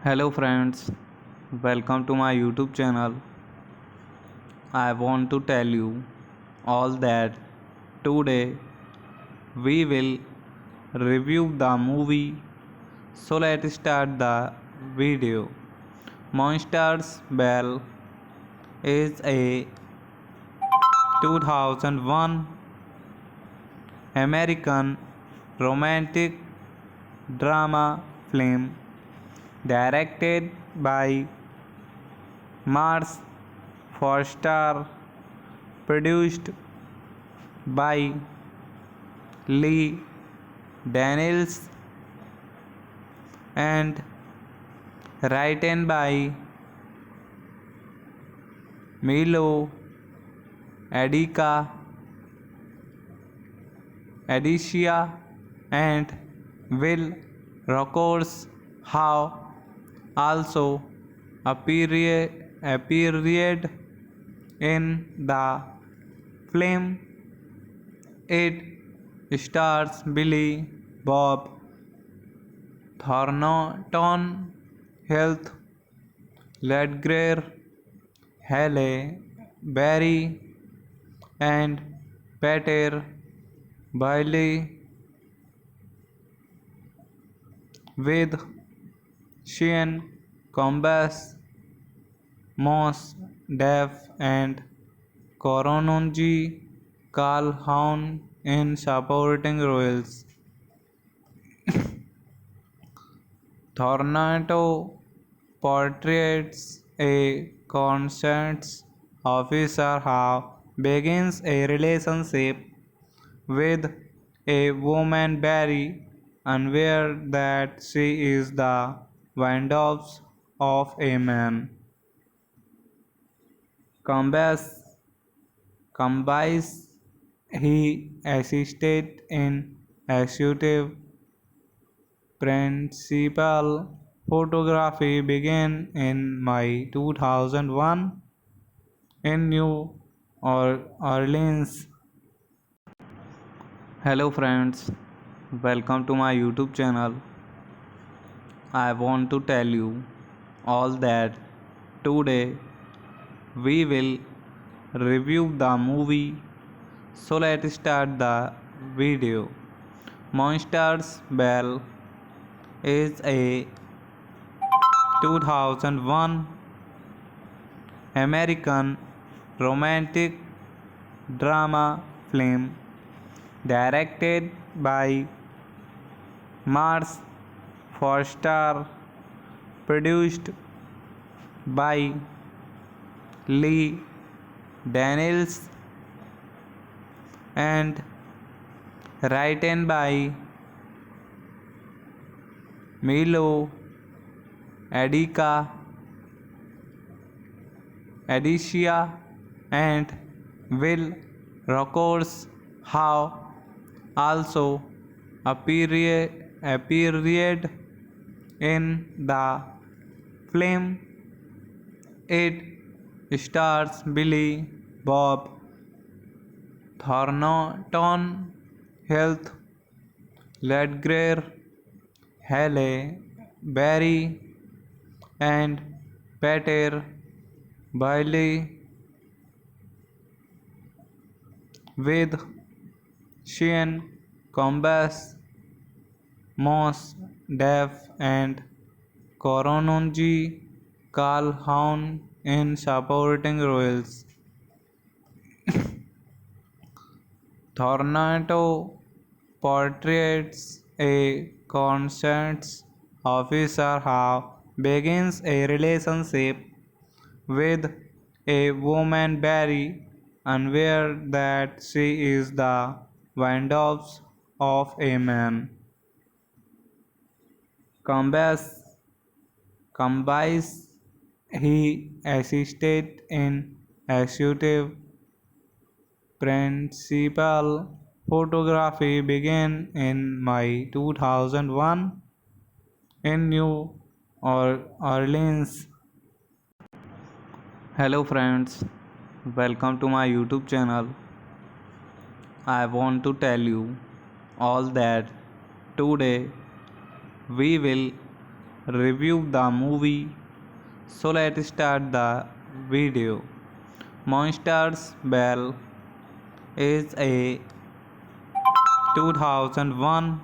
Hello friends, welcome to my YouTube channel. I want to tell you all that today we will review the movie. So let's start the video. Monsters Ball is a 2001 American romantic drama film directed by Mars Foster, produced by Lee Daniels, and written by Milo Adica, Adicia, and Will Rockers have also appeared in the film. It stars Billy Bob Thornton, Heath Ledger, Halle Berry, and Peter Bailey, with Shane Combs, Moss Def, and Korononji Calhoun in supporting roles. Thornton portrays a conscience officer who begins a relationship with a woman very unaware that she is the widow of a man. Combs he assisted in executive principal photography began in May 2001 in New Orleans. Hello friends, welcome to my YouTube channel. I want to tell you all that today we will review the movie. So let's start the video. Monsters Ball is a 2001 American romantic drama film directed by Mars Foster, produced by Lee Daniels, and written by Milo Adicia, and Will Rogers have also appeared in the film. It stars Billy Bob Thornton, Heath Ledger, Halle Berry, and Peter Bailey, with Sean Combs, Mos Def, and Korononji Calhoun in supporting roles. Thornton portrays a conscience officer who begins a relationship with a woman Barry, unaware that she is the widow of a man. Combs combines he assisted in executive principal photography began in May 2001 in New Orleans. Hello friends, welcome to my YouTube channel. I want to tell you all that today we will review the movie. So let's start the video. Monsters Ball is a 2001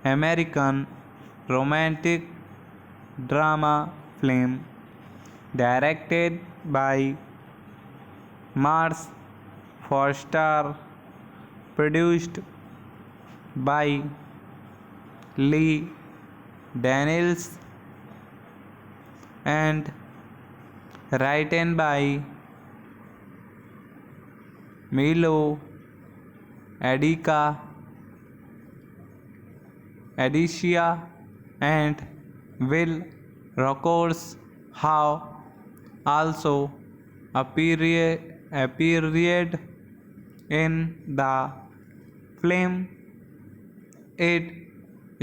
American romantic drama film directed by Mars Foster, produced by Lee Daniels, and written by Milo Adicia, and Will Rogers have also appeared in the film. It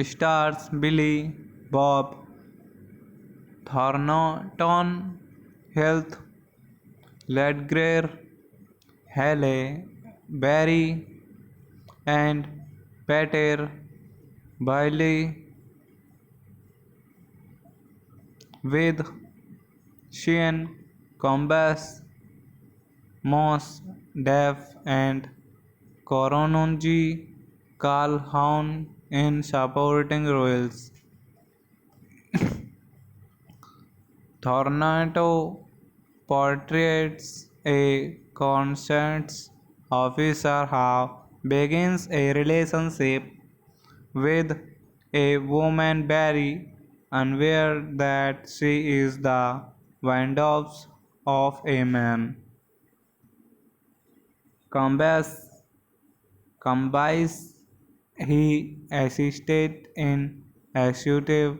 stars Billy Bob Thornton, Heath Ledger, Halle Berry, and Peter Bailey, with Sean Combs, Mos Def, and Korononji Calhoun in supporting roles. Thornton portrays a conscience officer who begins a relationship with a woman Barry, unaware that she is the widow of a man. Combs combines he assisted in executive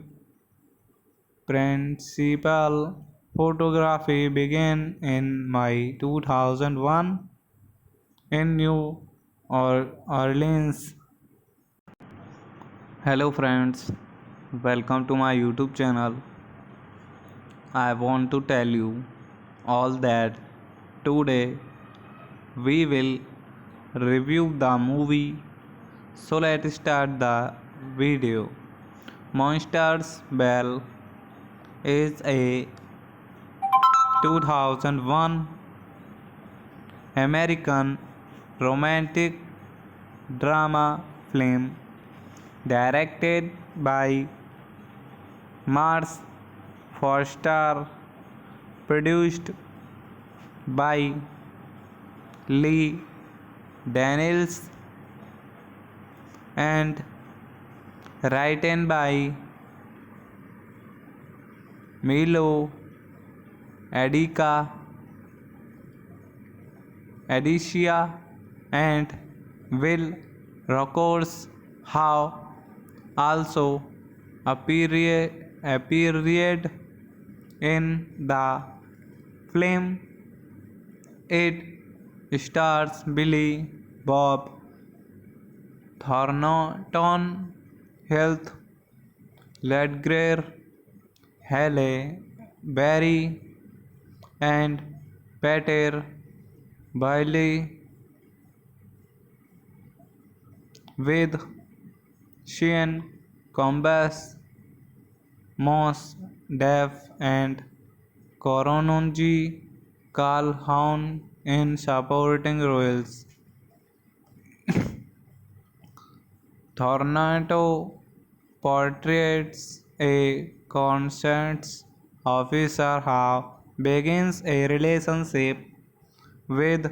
principal photography began in May 2001 in New Orleans. Hello friends, welcome to my YouTube channel. I want to tell you all that today we will review the movie. So let's start the video. Monsters Ball is a 2001 American romantic drama film directed by Mars Foster, produced by Lee Daniels and written by Milo Adica, Adicia, and Will Rocks have also appeared in the film. It stars Billy Bob Thornton, Heath Ledger, Halle Berry, and Peter Bailey, with Sean Combs, Moss Def, and Korononji Calhoun in supporting roles. Thornton portrays a conscience officer who begins a relationship with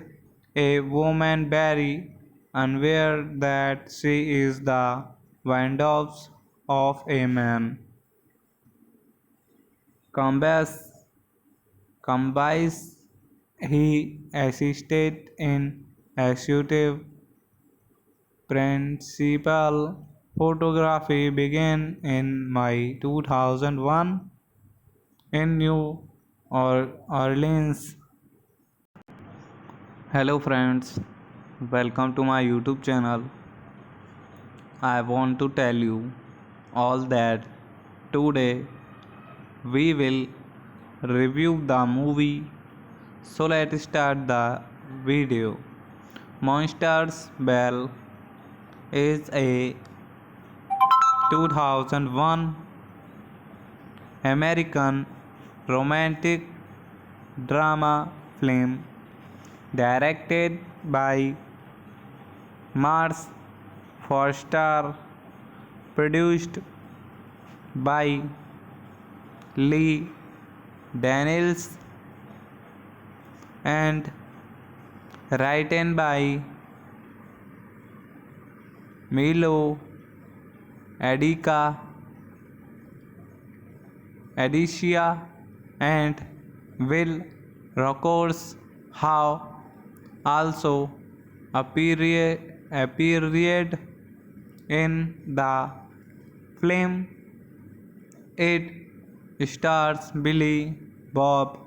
a woman Barry, unaware that she is the widow of a man. Combs he assisted in executive principal photography began in May 2001 in New Orleans. Hello friends, welcome to my YouTube channel. I want to tell you all that today we will review the movie. So let's start the video. Monsters Ball is a 2001 American romantic drama film directed by Mars Foster, produced by Lee Daniels, and written by Milo Adica, Adicia, and Will Rocks have also appeared in the film. It stars Billy Bob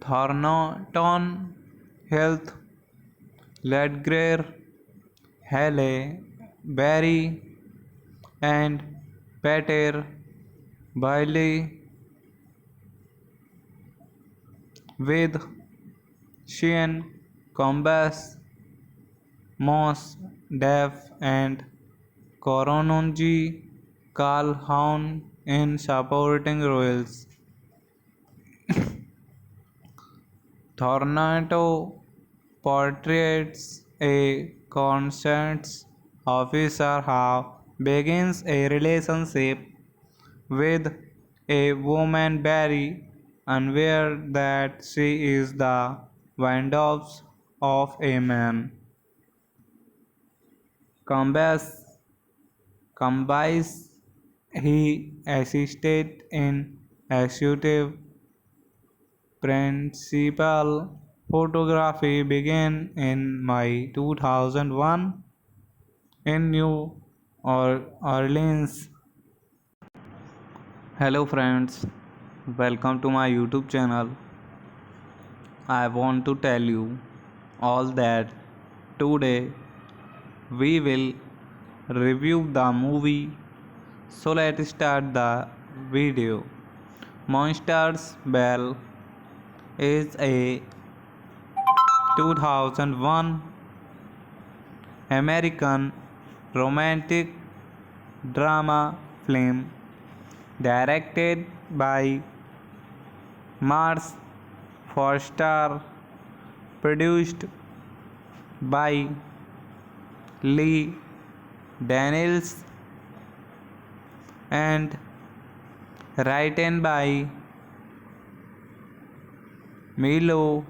Thornton, Heath Ledger, Halle Berry, and Peter Bailey, with Sean Combs, Moss Def, and Korononji Calhoun in supporting roles. Thornton portrays a conscience officer who begins a relationship with a woman Barry, unaware that she is the widow of a man. Combs he assisted in executive principal photography began in May 2001 in New Orleans. Hello friends, welcome to my YouTube channel. I want to tell you all that today we will review the movie. So let's start the video. Monsters Ball is a 2001 American romantic drama film directed by Mars Foster, produced by Lee Daniels, and written by Milo,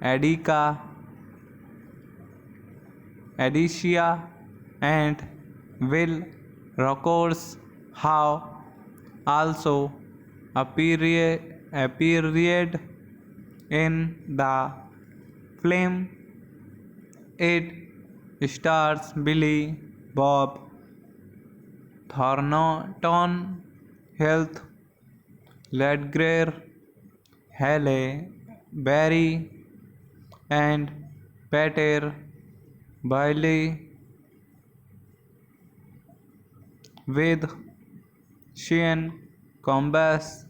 Adica, Adicia, and Will Rockours have also appeared in the film. It stars Billy Bob Thornton, Heath Ledger, Halle Berry, and Peter Bailey, with Sean Combs,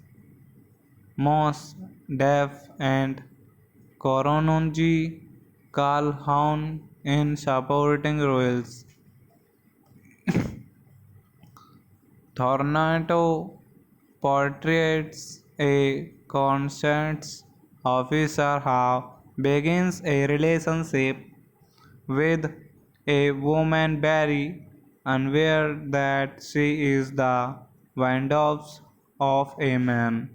Moss Def, and Korononji Calhoun in supporting roles. Thornton portrays a conscience officer who begins a relationship with a woman very unaware that she is the widow of a man.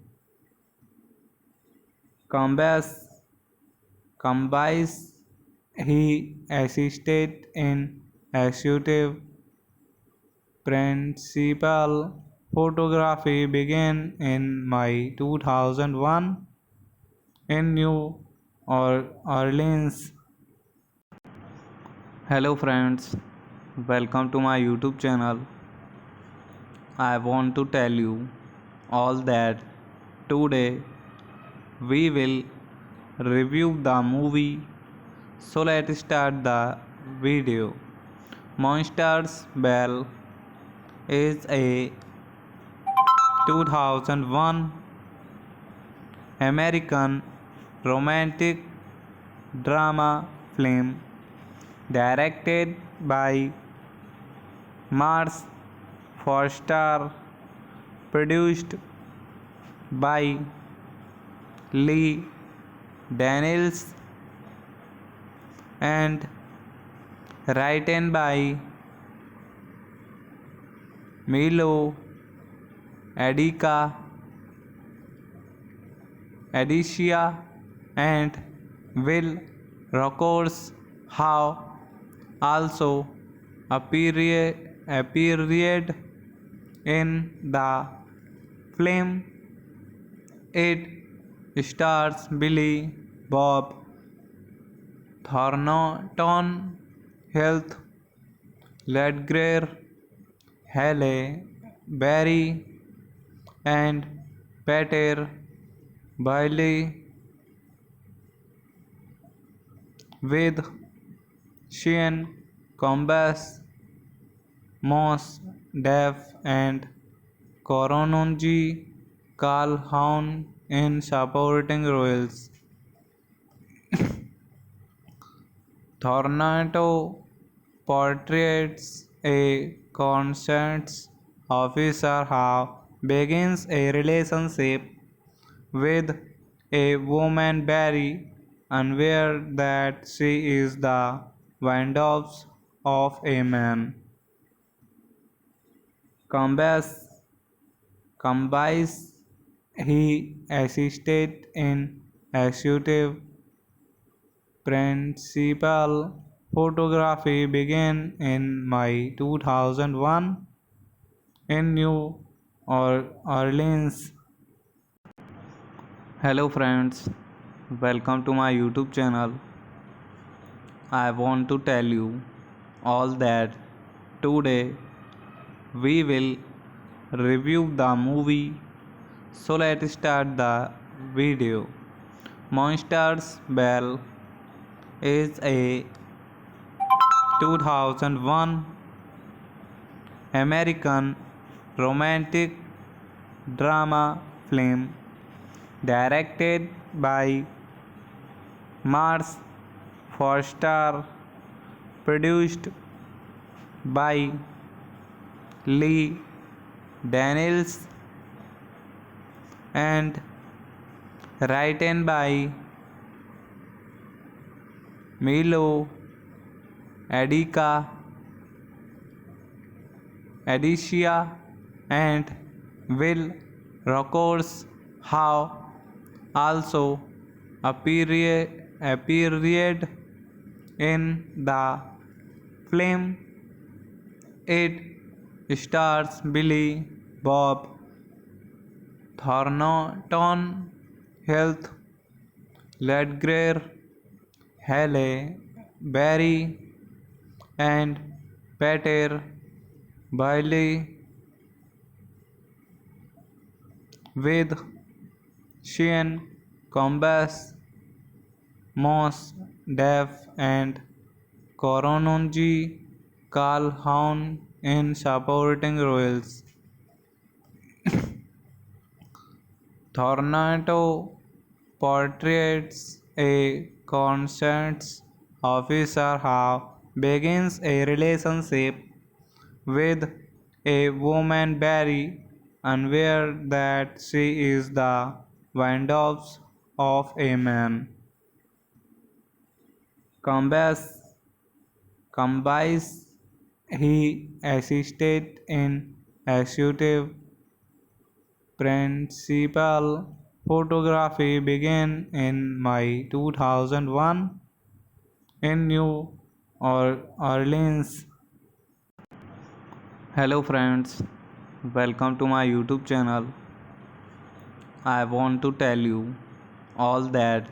Combs combines he assisted in executive principal photography began in May 2001 in New Orleans. Hello friends, welcome to my YouTube channel. I want to tell you all that today we will review the movie. So let's start the video. Monsters Ball is a 2001 American romantic drama film directed by Mars Foster, produced by Lee Daniels, and written by Milo, Adica, Adicia, and Will Rockours have also appeared in the film. It stars Billy Bob Thornton, Heath Ledger, Halle Berry, and Peter Bailey, with Sean Combs, Moss Def, and Korononji Calhoun in supporting roles. Thornton portrays a conscience officer who begins a relationship with a woman very unaware that she is the widow of a man. Combs combines he assisted in executive principal photography began in May 2001 in New Orleans. Hello friends, welcome to my YouTube channel. I want to tell you all that today we will review the movie. So let's start the video. Monsters Ball is a 2001 American romantic drama film directed by Mars Foster, produced by Lee Daniels, and written by Milo, Adica, Adicia, and Will Rockours have also appeared in the film. It stars Billy Bob Thornton, Heath Ledger, Halle Berry, and Peter Bailey, with Sean Combs, Mos Def, and Korononji Calhoun in supporting roles. Thornton portrays a conscience officer who begins a relationship with a woman Barry, unaware that she is the widow of a man. Combs combines he assisted in executive principal photography began in May 2001 in New Orleans. Hello friends, welcome to my YouTube channel. I want to tell you all that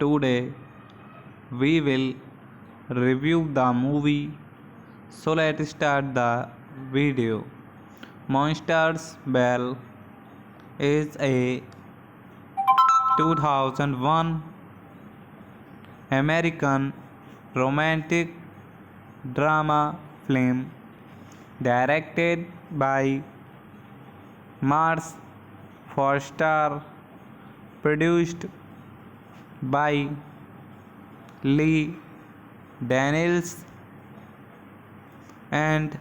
today we will review the movie. So let's start the video. Monsters Ball is a 2001 American romantic drama film directed by Mars Foster, produced by Lee Daniels, and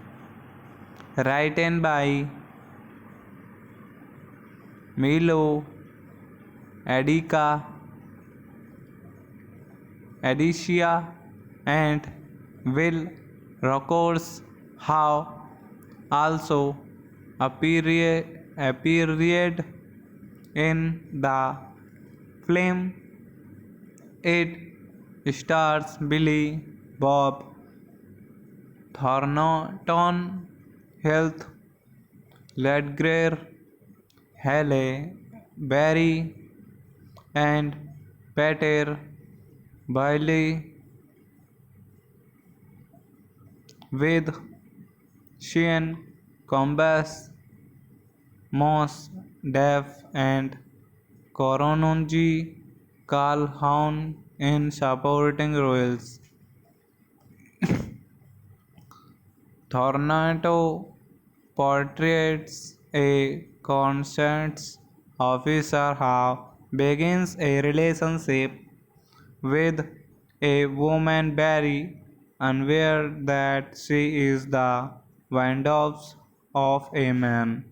written by Milo Adicia, and Will Rockers have also appeared in the film. It stars Billy Bob Thornton, Heath Ledger, Halle Berry, and Peter Bailey, with Sean Combs, Mos Def, and Korononji Calhoun in supporting roles. Thornton portrays a conscience officer who begins a relationship with a woman Barry, unaware that she is the widow of a man.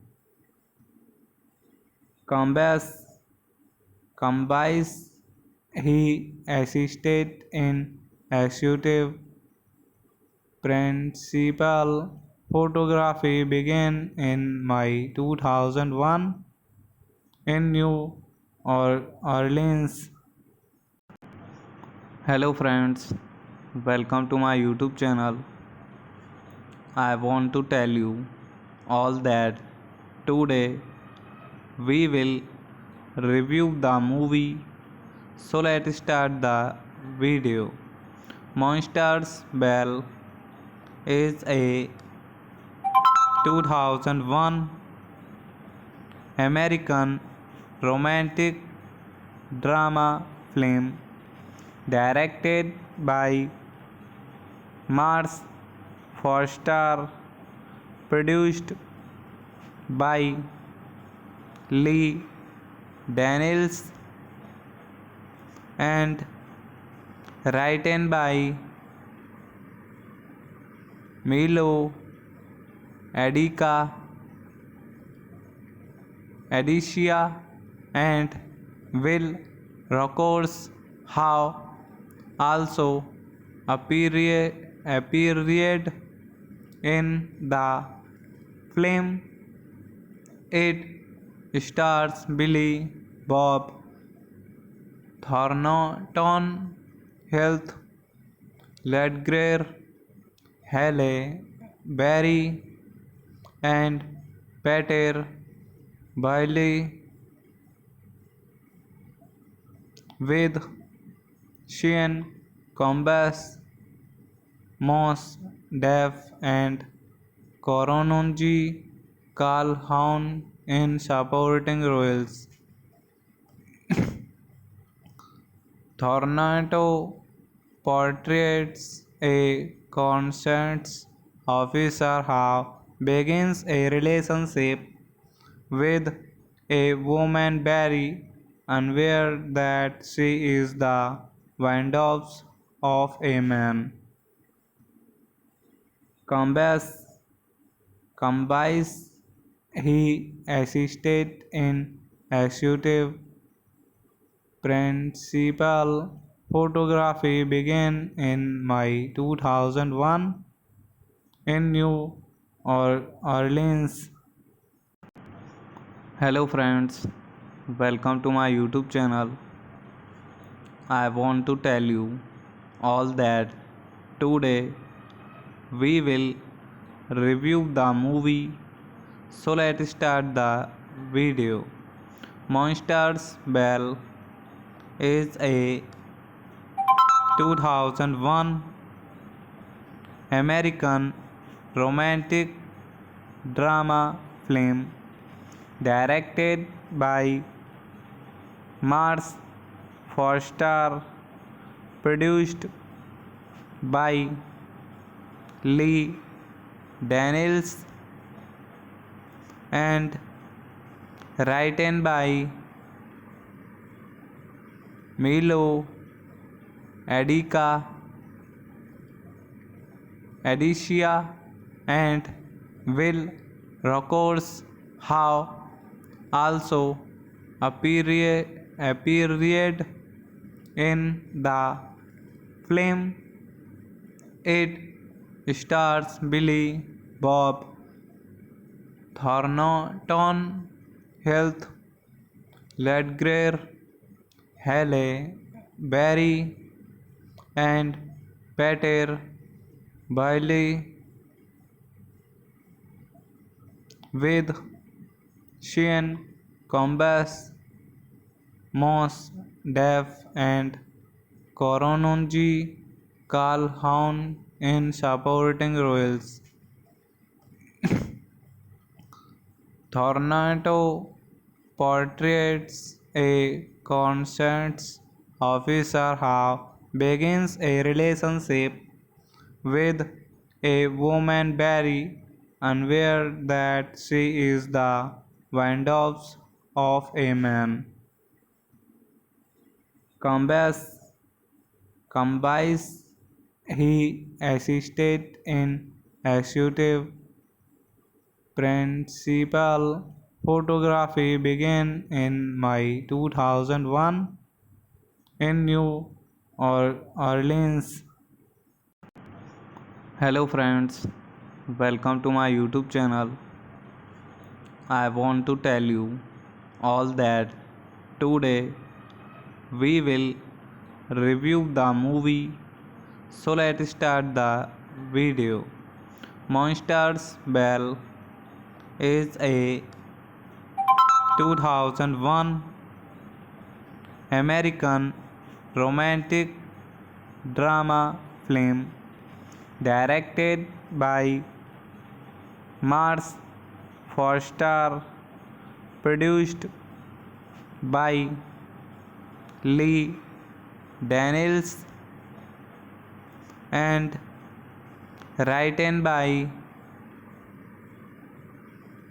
Combs he assisted in executive principal photography began in May 2001 in New Orleans. Hello friends, welcome to my YouTube channel. I want to tell you all that today we will review the movie. So let's start the video. Monsters Ball is a 2001 American romantic drama film directed by Mars Foster, produced by Lee Daniels, and written by Milo Adicia, and Will Rockers have also appeared in the film. It stars Billy Bob Thornton Health, Ledgre, Halle Berry, and Peter Bailey with Sean Combs, Moss Def, and Corononji Calhoun in supporting roles. Thornton portrays a conscience officer who begins a relationship with a woman Barry, unaware that she is the widow of a man. Combs he assisted in executive principal photography began in May 2001 in New Orleans. Hello friends, welcome to my YouTube channel. I want to tell you all that today we will review the movie. So let's start the video. Monsters Ball is a 2001 American romantic drama film directed by Mars Foster, produced by Lee Daniels, and written by Milo Adica, Adicia, and Will Rogers have also appeared in the film. It stars Billy Bob Thornton, Heath Ledger, Halle Berry, and Peter Bailey with Sean Combs, Moss Def, and Corononji Calhoun in supporting roles. Thornton portrays a conscience officer who begins a relationship with a woman Barry, unaware that she is the widow of a man. Combs he assisted in executive principal photography began in May 2001 in New Orleans. Hello friends, welcome to my YouTube channel. I want to tell you all that today we will review the movie. So let's start the video. Monsters Ball is a 2001 American romantic drama film directed by Mars Foster, produced by Lee Daniels, and written by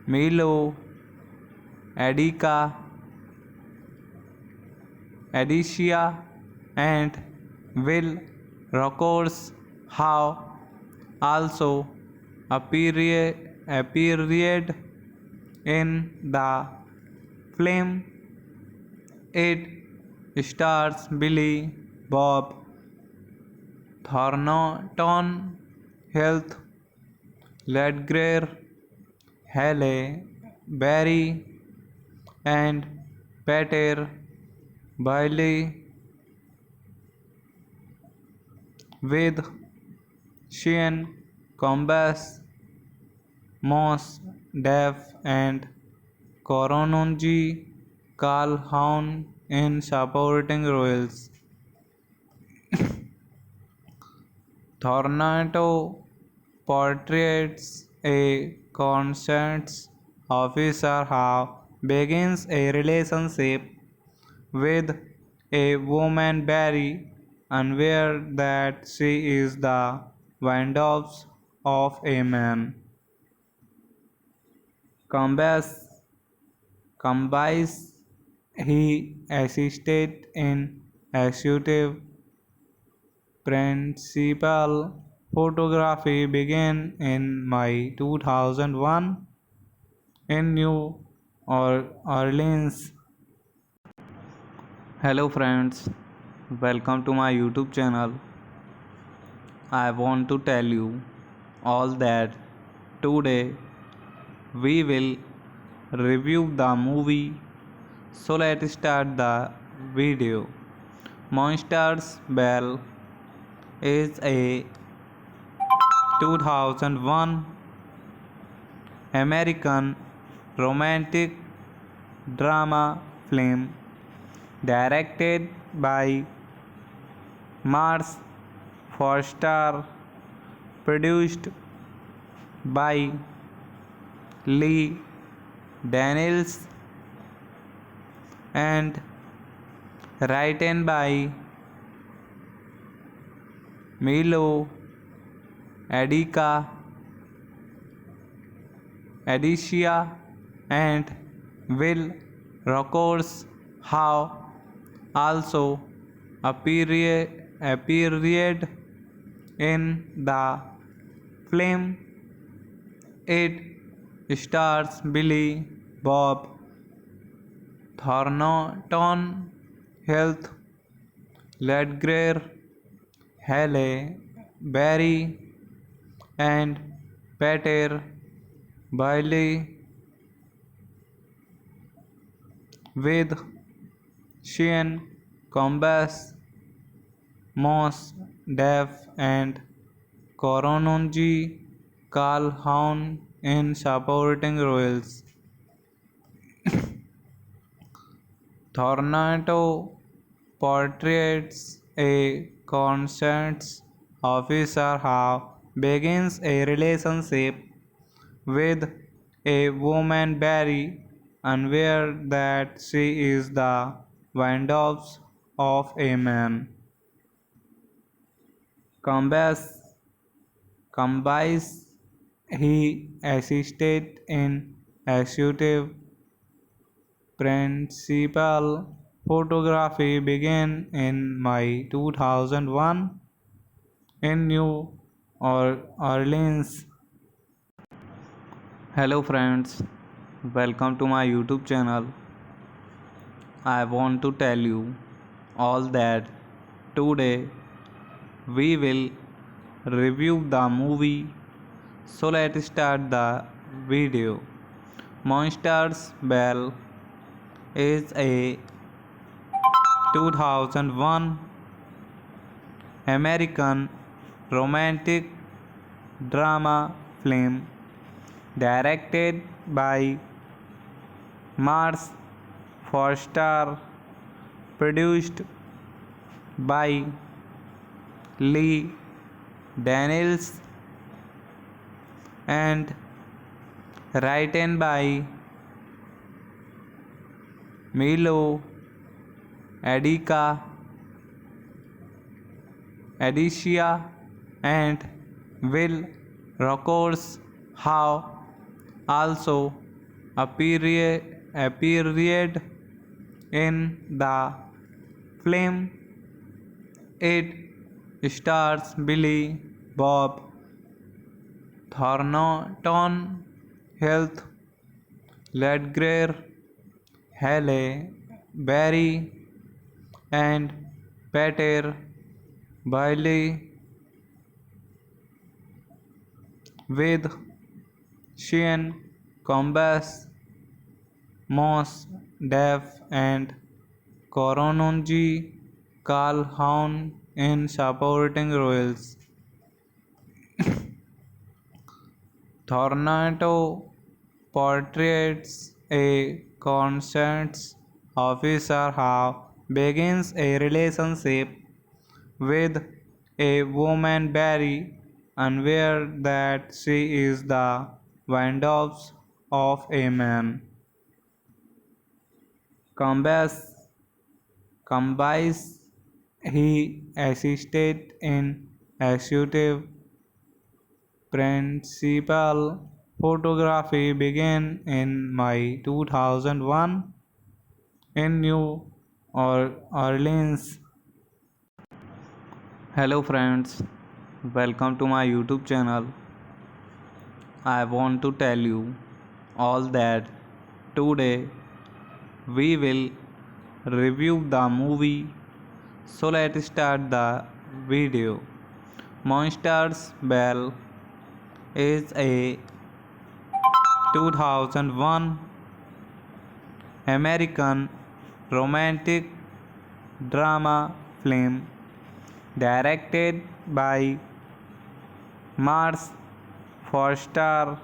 Milo Adica, Adicia, and Will Rogers have also appeared in the film. It stars Billy Bob Thornton, Heath Ledger, Halle Berry, and Peter Bailey with Sean Combs, Mos Def, and Korononji Calhoun in supporting roles. Thornato portrays a conscience officer who begins a relationship with a woman Barry, unaware that she is the widow of a man. Combs combines he assisted in executive principal photography began in May 2001 in New Orleans. Hello friends, welcome to my YouTube channel. I want to tell you all that today we will review the movie. So let's start the video. Monsters Ball is a 2001 American romantic drama film directed by Mars Foster, produced by Lee Daniels, and written by Milo Adica, Adicia, and Will Rogers have also appeared in the film. It stars Billy Bob Thornton, Heath Ledger, Halle Berry, and Peter Bailey, with Sean Combs, Mos Def, and Korononji Calhoun in supporting roles. Thornato portrays a conscience officer who begins a relationship with a woman Barry, unaware that she is the widow of a man. Combs combines he assisted in executive principal photography began in May 2001 in New Orleans. Hello friends, welcome to my YouTube channel. I want to tell you all that today we will review the movie. So let's start the video. Monsters Ball is a 2001 American romantic drama film directed by Mars Foster, produced by Lee Daniels, and written by Milo Adica, Adicia, and Will Rogers have also appeared in the film. It stars Billy Bob Thornton, Heath Ledger, Halle Berry, and Peter Bailey, with Sean Combs, Mos Def, and Korononji Calhoun in supporting roles. Thornato portrays a conscience officer who begins a relationship with a woman Barry, unaware that she is the widow of a man. Combs he assisted in executive principal photography began in May 2001 in New Orleans. Hello friends, welcome to my YouTube channel. I want to tell you all that today we will review the movie. So let's start the video. Monsters Ball is a 2001 American romantic drama film directed by Mars Foster,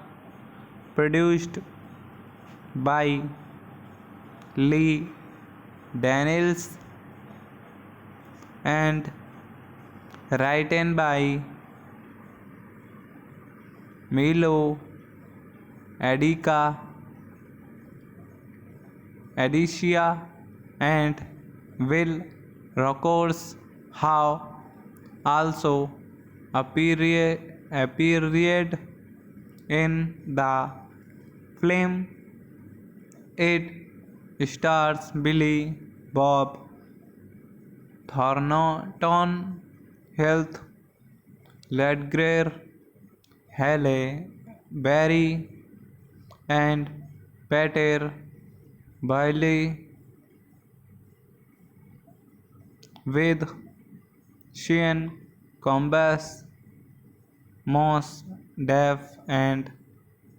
produced by Lee Daniels, and written by Milo Adica, Adicia, and Will Rogers have also appeared in the film. It stars Billy Bob Thornton, Heath Ledger, Halle Berry, and Peter Bailey, with Sean Combs, Moss Def, and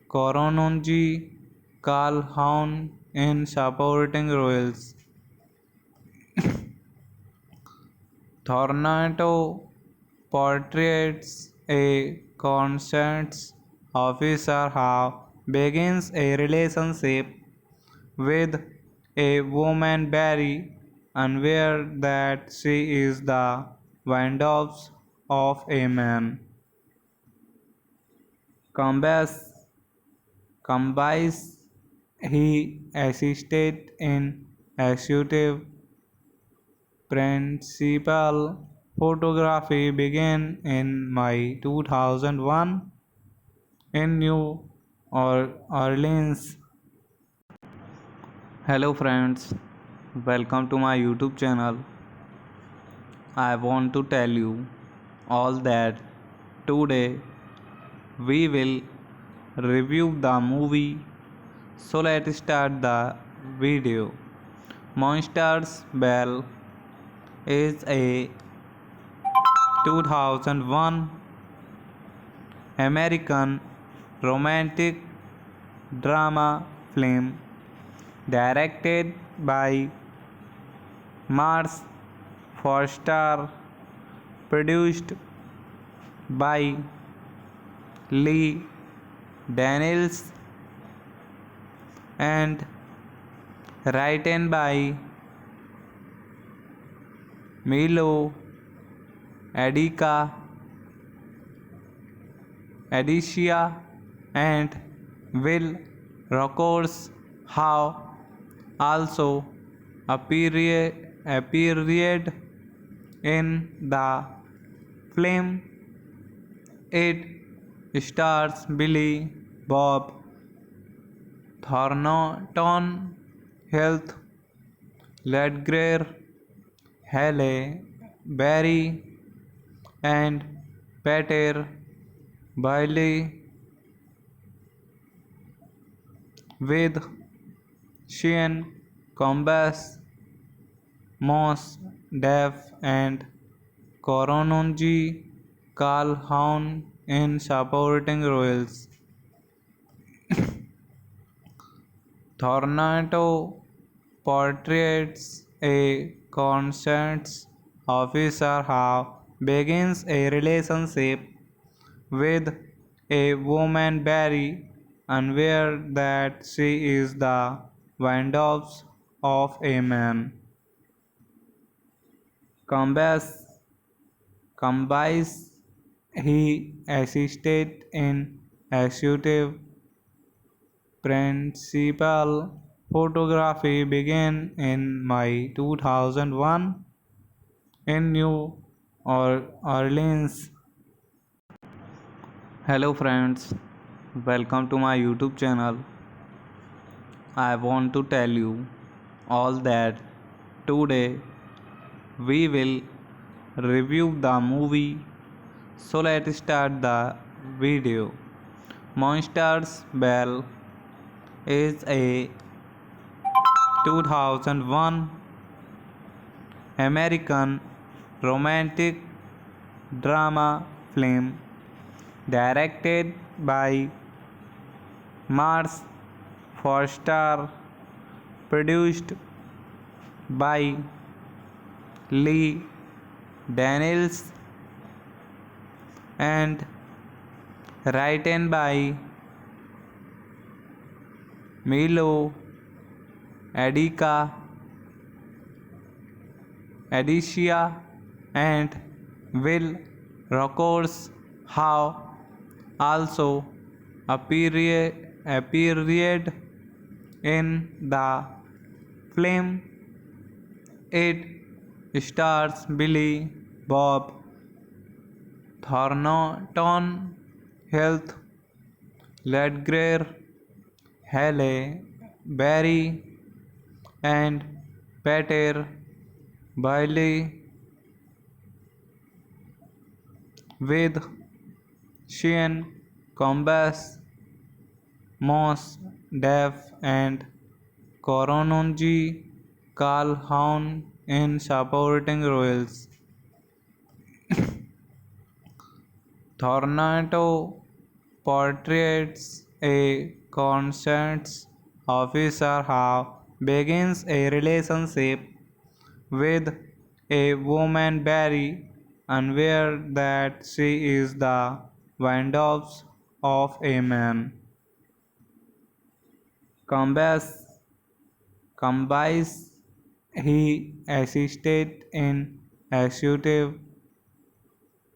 Korononji Calhoun in supporting roles. Thornato portrays a conscience officer who begins a relationship with a woman Barry, unaware that she is the widow of a man. Combs he assisted in executive principal photography began in May 2001 in New Orleans. Hello friends, welcome to my YouTube channel. I want to tell you all that today we will review the movie. So let's start the video. Monsters Ball is a 2001 American romantic drama film directed by Mars Foster, produced by Lee Daniels, and written by Milo Adica, Adicia, and Will Rogers have also appeared in the film. It stars Billy Bob Thornton, Heath Ledger, Halle Berry, and Peter Bailey, with Sean Combs, Moss Def, and Korononji Calhoun in supporting roles. Thornato portrays a conscience officer how begins a relationship with a woman very unaware that she is the widow of a man. Combes combines he assisted in executive principal photography began in May 2001 in New Orleans. Hello friends, welcome to my YouTube channel. I want to tell you all that today we will review the movie. So let's start the video. Monsters Ball is a 2001 American romantic drama film directed by Mars Foster, produced by Lee Daniels, and written by Milo Adica, Adicia, and Will Rocks have also appeared in the film. It stars Billy Bob Thornton, Heath Ledger, Halle Berry, and Peter Bailey, with Sean Combs, Moss Def, and Korononji Calhoun in supporting roles. Thornton portrays a conscience officer who begins a relationship with a woman very unaware that she is the widow of a man. Combs combines he assisted in executive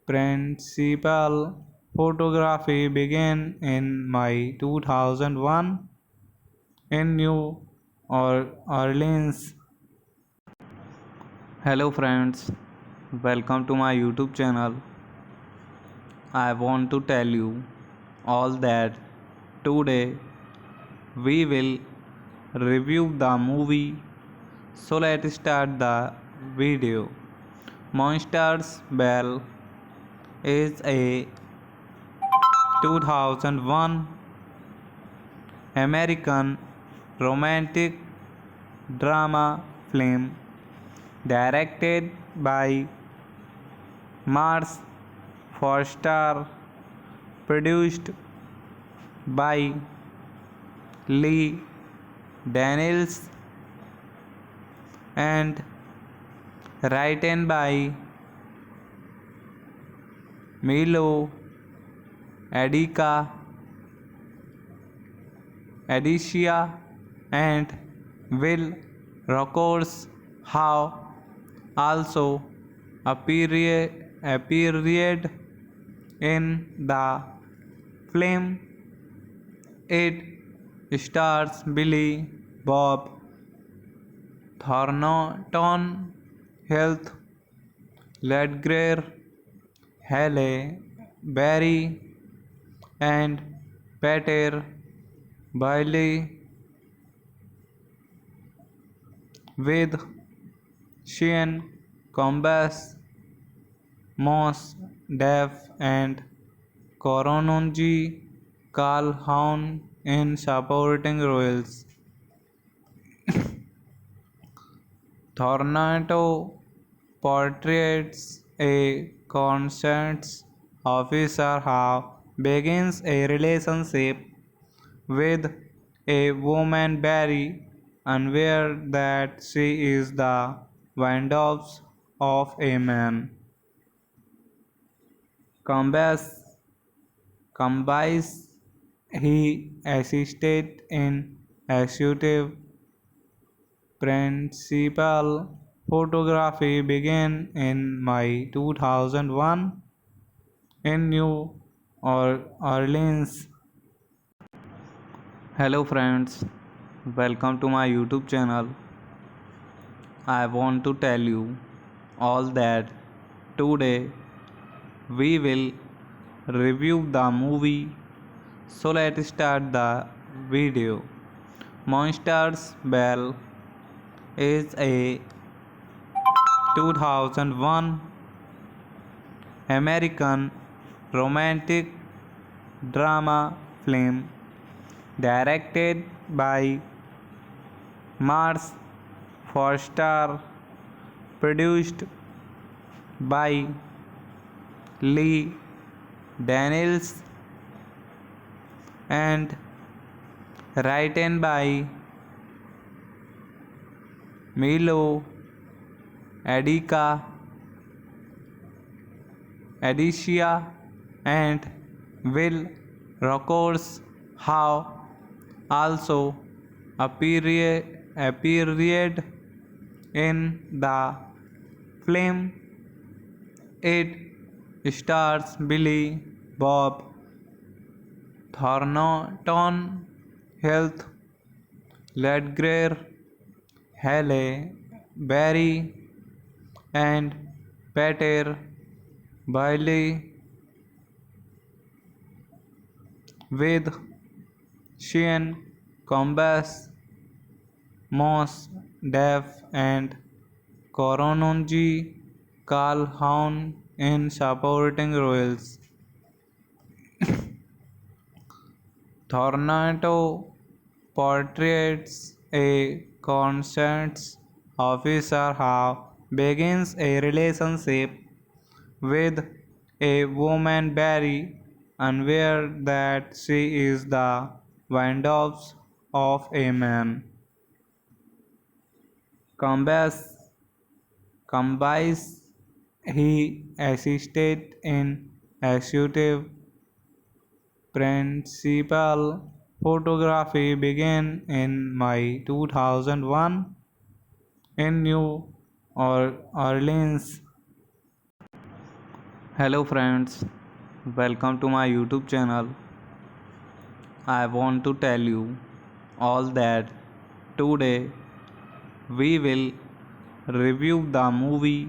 principal photography began in May 2001 in New Orleans. Hello friends, welcome to my YouTube channel. I want to tell you all that today we will review the movie. So let's start the video. Monsters Ball is a 2001 American romantic drama film directed by Mars Foster, produced by Lee Daniels, and written by Milo Adica, Adicia, and Will Rocks have also appeared in the film. It stars Billy Bob Thornton, Heath Ledger, Halle Berry, and Peter Bailey, with Sean Combs, Moss Def, and Korononji Calhoun in supporting roles. Thornton portrays a conscience officer who begins a relationship with a woman very unaware that she is the widow of a man. Combes, combines he assisted in executive principal photography began in May 2001 in New Orleans. Hello friends, welcome to my YouTube channel. I want to tell you all that today we will review the movie. So let's start the video. Monsters Ball is a 2001 American romantic drama film directed by Mars Foster, produced by Lee Daniels, and written by Milo Adica, Adicia, and Will Rockers have also appeared in the film. It stars Billy Bob Thornton, Heath Ledger, Halle Berry, and Peter Bailey, with Sean Combs, Moss Def, and Corononji Calhoun in supporting roles. Thornton portrays a conscience officer who begins a relationship with a woman Barry, unaware that she is the widow of a man. Combs combines he assisted in executive principal photography began in May 2001 in New Orleans. Hello friends, welcome to my YouTube channel. I want to tell you all that today we will review the movie.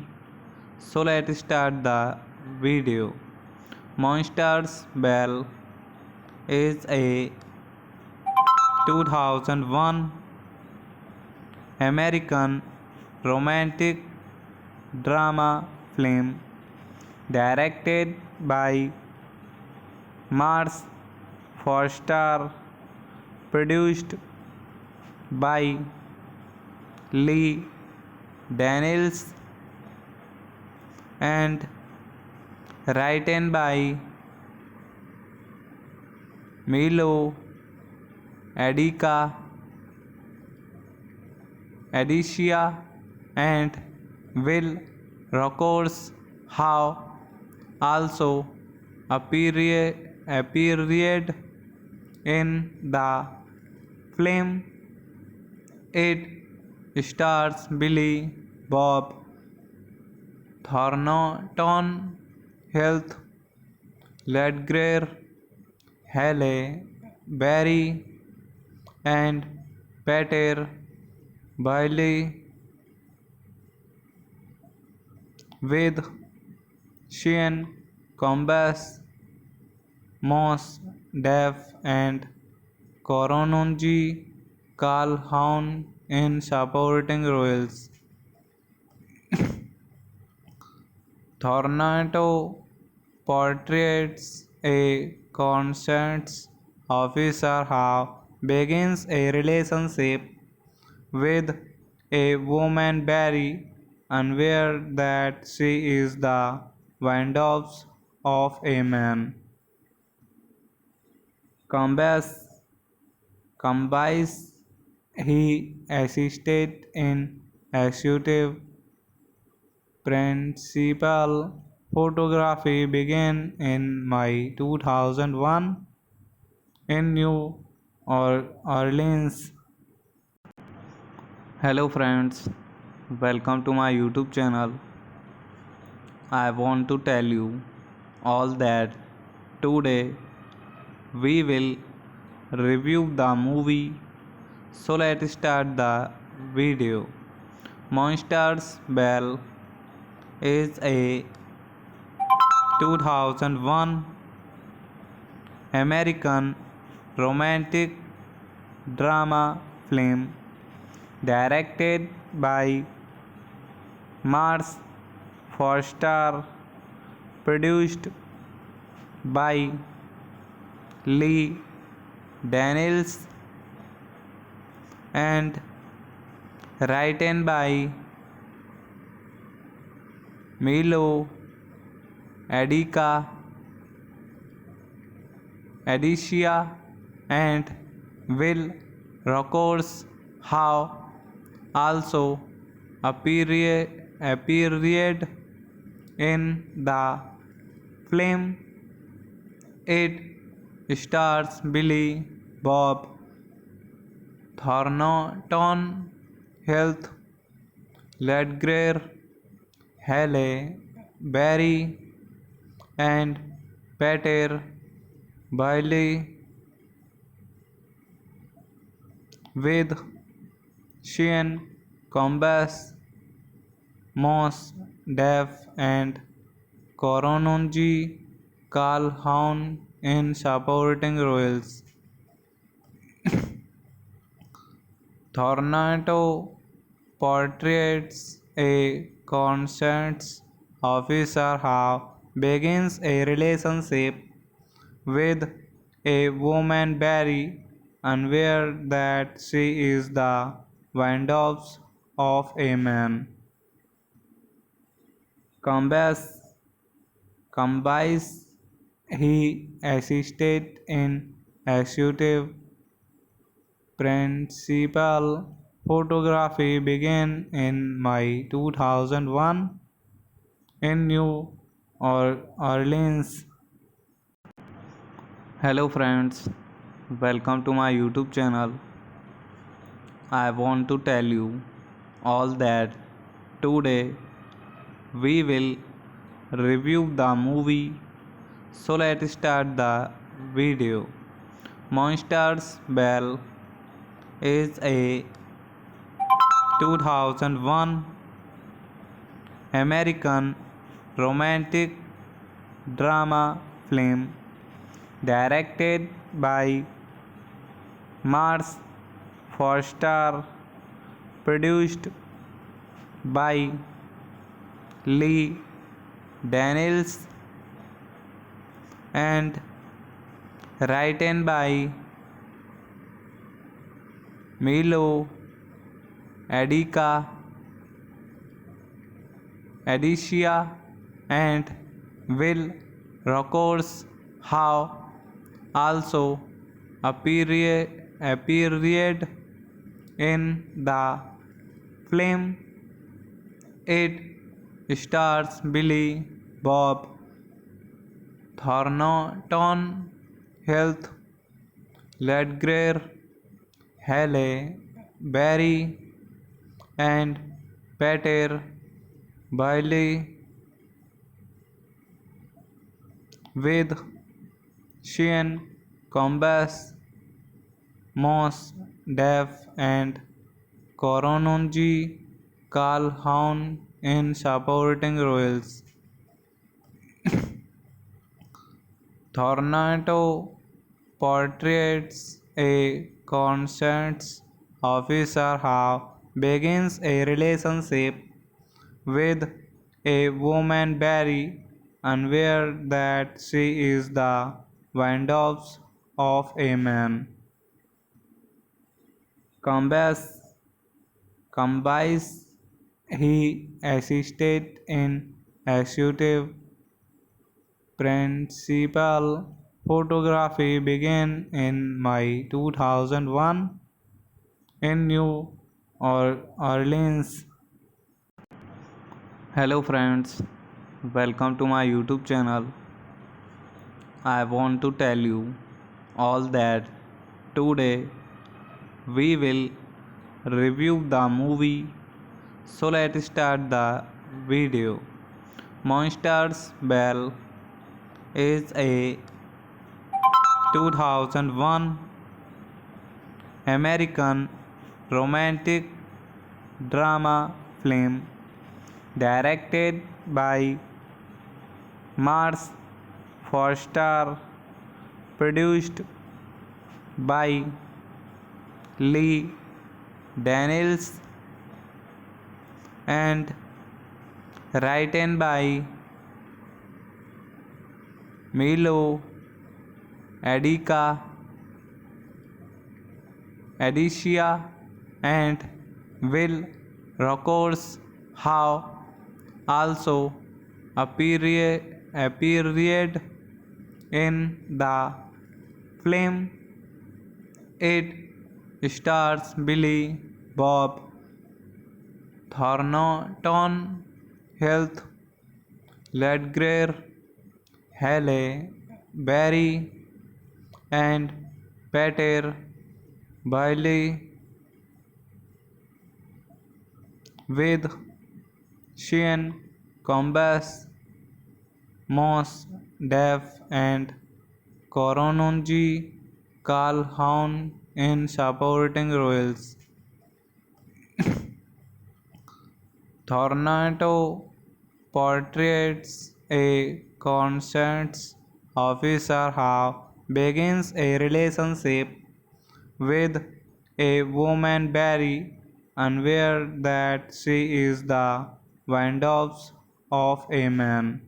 So let's start the video. Monsters Ball is a 2001 American romantic drama film directed by Mars Foster, produced by Lee Daniels, and written by Milo Adica, Adicia, and Will Rockers have also appeared in the film. It stars Billy Bob Thornton, Heath Ledger, Halle Berry, and Peter Bailey, with Sean Combs, Moss Def, and Corononji Calhoun in supporting roles. Thornton portrays a conscience officer who begins a relationship with a woman Barry, unaware that she is the widow of a man. Combs combines he assisted in executive Principal photography began in May 2001 in New Orleans. Hello friends, welcome to my YouTube channel. I want to tell you all that today we will review the movie. So let's start the video. Monsters Ball is a 2001 American romantic drama film directed by Mars Foster, produced by Lee Daniels, and written by Milo Adicia, and Will Rockers have also appeared in the film. It stars Billy Bob Thornton, Heath Ledger, Halle Berry, and Peter Bailey, with Sean Combs, Moss Def, and Korononji Calhoun in supporting roles. Thornton portrays a conscience officer who begins a relationship with a woman Barry, unaware that she is the widow of a man. Combs he assisted in executive principal photography began in May 2001 in New Orleans. Hello friends, welcome to my YouTube channel. I want to tell you all that today we will review the movie. So let's start the video. Monsters Ball is a 2001 American romantic drama film directed by Mars Foster, produced by Lee Daniels, and written by Milo Adicia, and Will Rockers have also appeared in the film. It stars Billy Bob Thornton, Heath Ledger, Halle Berry, and Peter Bailey, with Sean Combs, Moss Def, and Korononji Calhoun in supporting roles. Thornton portrays a conscience officer who begins a relationship with a woman Barry, unaware that she is the widow of a man. Combs he assisted in executive principal photography began in May 2001 in New Orleans. Hello friends, welcome to my YouTube channel. I want to tell you all that today we will review the movie. So let's start the video. Monsters Ball is a 2001 American romantic drama film directed by Mars Foster, produced by Lee Daniels, and written by Milo Adica, Adicia, and Will Rocks have also appeared in the film. It stars Billy Bob Thornton, Heath Ledger, Halle Berry, and Peter Bailey, with Shane Combs, Moss Def, and Korononji Calhoun in supporting roles. Thornton portrays a conscience officer who begins a relationship with a woman Barry, unaware that she is the widow of a man.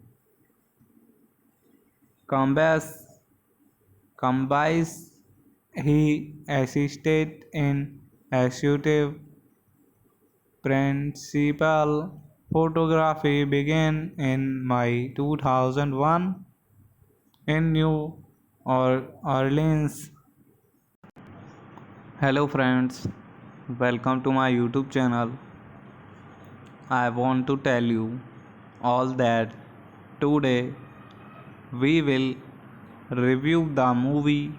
Combs combines he assisted in executive principal photography began in May 2001 in New Orleans. Hello friends, welcome to my YouTube channel. I want to tell you all that today we will review the movie.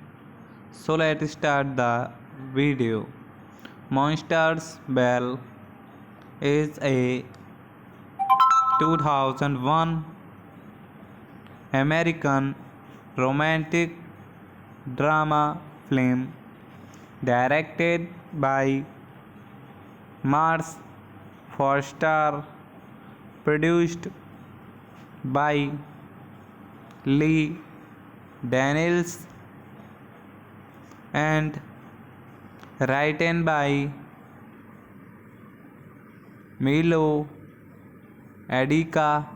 So let's start the video. Monsters Ball is a 2001 American romantic drama film directed by Mars Foster, produced by Lee Daniels, and written by Milo Adica,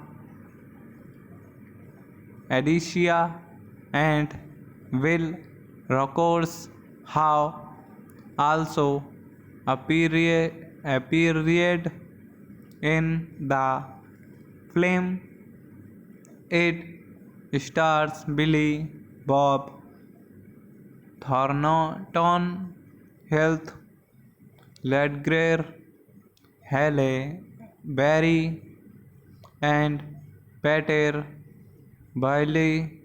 Adicia, and Will Rocks have also appeared in the film. It stars Billy Bob Thornton, Heath Ledger, Halle Berry, and Peter Bailey,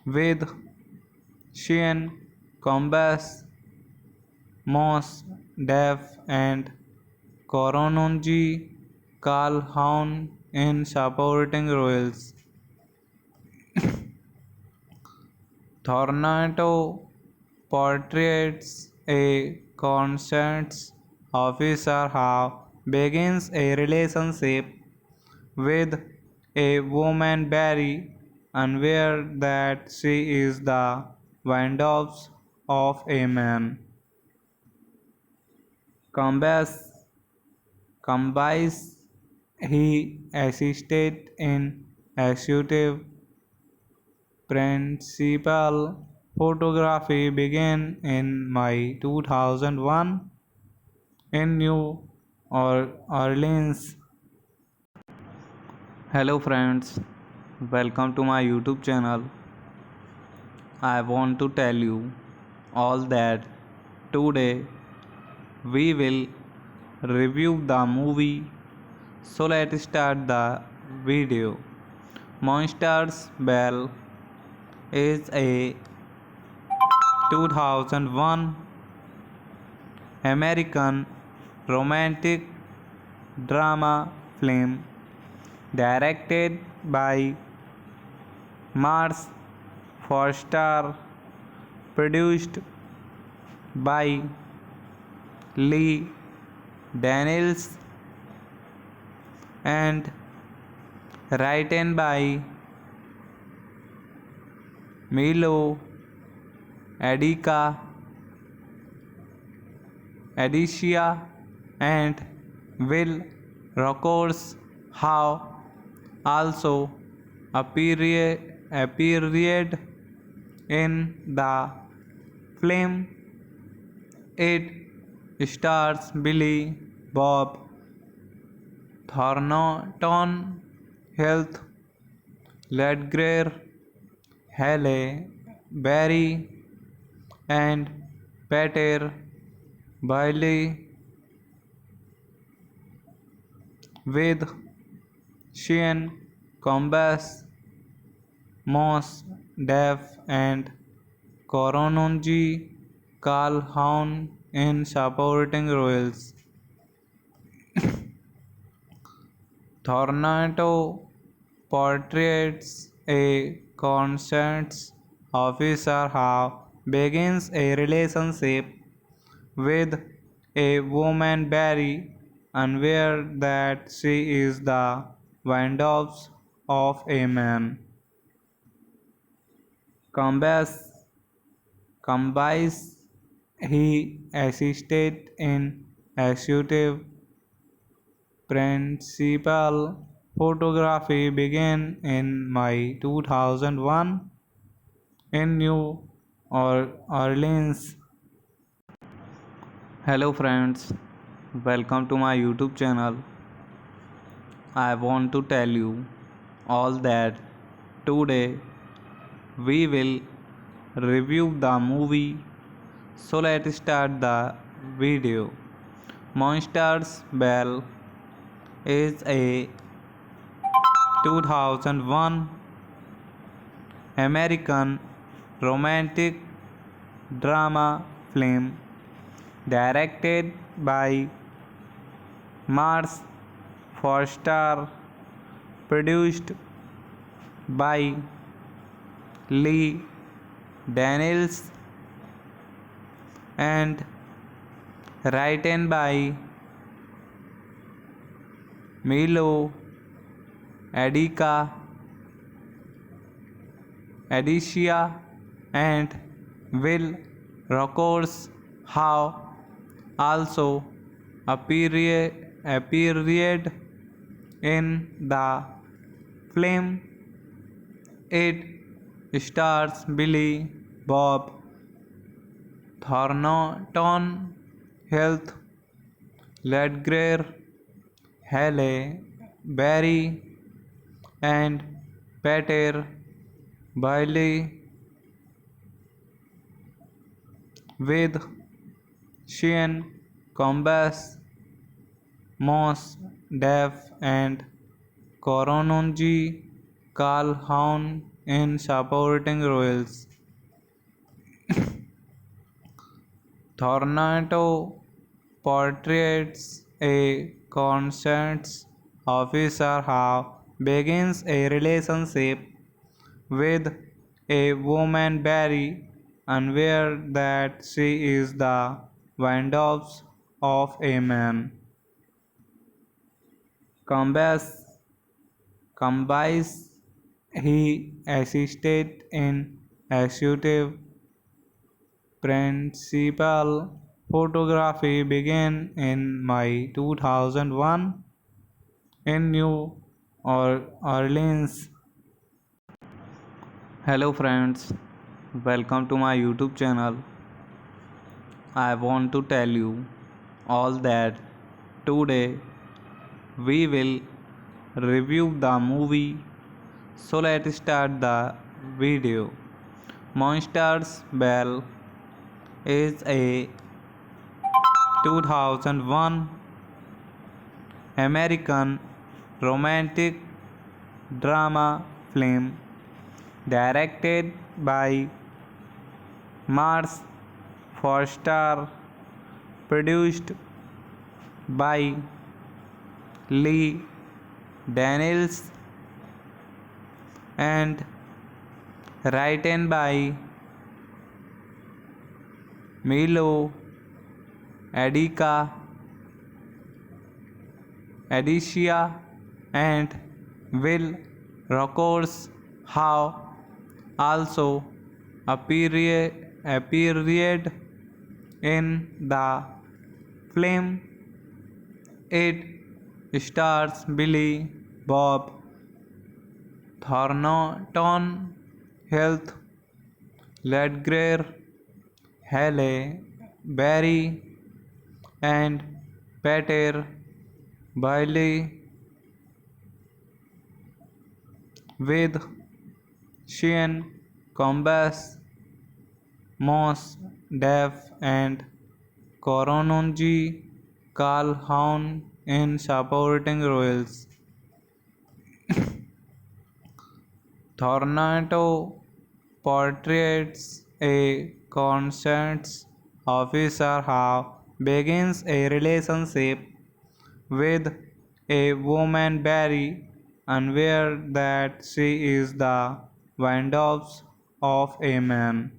with Shane Combs, Moss Def, and Korononji Calhoun in supporting roles. Thornton portrays a conscience officer who begins a relationship with a woman Barry, unaware that she is the widow of a man. Combs combines he assisted in executive principal photography began in May 2001 in New Orleans. Hello friends, welcome to my YouTube channel. I want to tell you all that today we will review the movie. So let's start the video. Monsters Ball is a 2001 American romantic drama film directed by Mars Foster, produced by Lee Daniels, and written by Milo Adica, Adicia, and Will Rockers have also appeared in the film. It stars Billy Bob Thornton, Heath Ledger, Halle Berry, and Peter Bailey, with Sean Combs, Moss Def, and Korononji Calhoun in supporting roles. Thornton portrays a conscience officer who begins a relationship with a woman Barry, unaware that she is the widow of a man. Combs he assisted in executive principal photography began in May 2001 in New Orleans. Hello friends, welcome to my YouTube channel. I want to tell you all that today we will review the movie. So let's start the video. Monsters Ball is a 2001 American romantic drama film directed by Mars Foster, produced by Lee Daniels, and written by Milo Adica, Adicia, and Will Rockers have also appeared in the film. It stars Billy Bob Thornton, Heath Ledger, Halle Berry, and Peter Bailey, with Sean Combs, Moss Def, and Korononji Calhoun in supporting roles. Thornton portrays a conscience officer who begins a relationship with a woman Barry, unaware that she is the widow of a man. Combs he assisted in executive principal photography began in May 2001 in New Orleans. Hello friends, welcome to my YouTube channel. I want to tell you all that today we will review the movie. So let's start the video. Monsters Ball is a 2001 American romantic drama film directed by Mars Foster, produced by Lee Daniels, and written by Milo Adica, Adicia, and Will Rogers have also appeared in the film. It stars Billy Bob Thornton, Heath Ledger, Halle Berry, and Peter Bailey, with Sean Combs, Mos Def, and Korononji Calhoun in supporting roles. Thornton portrays a conscience officer who begins a relationship with a woman Barry, unaware that she is the widow of a man.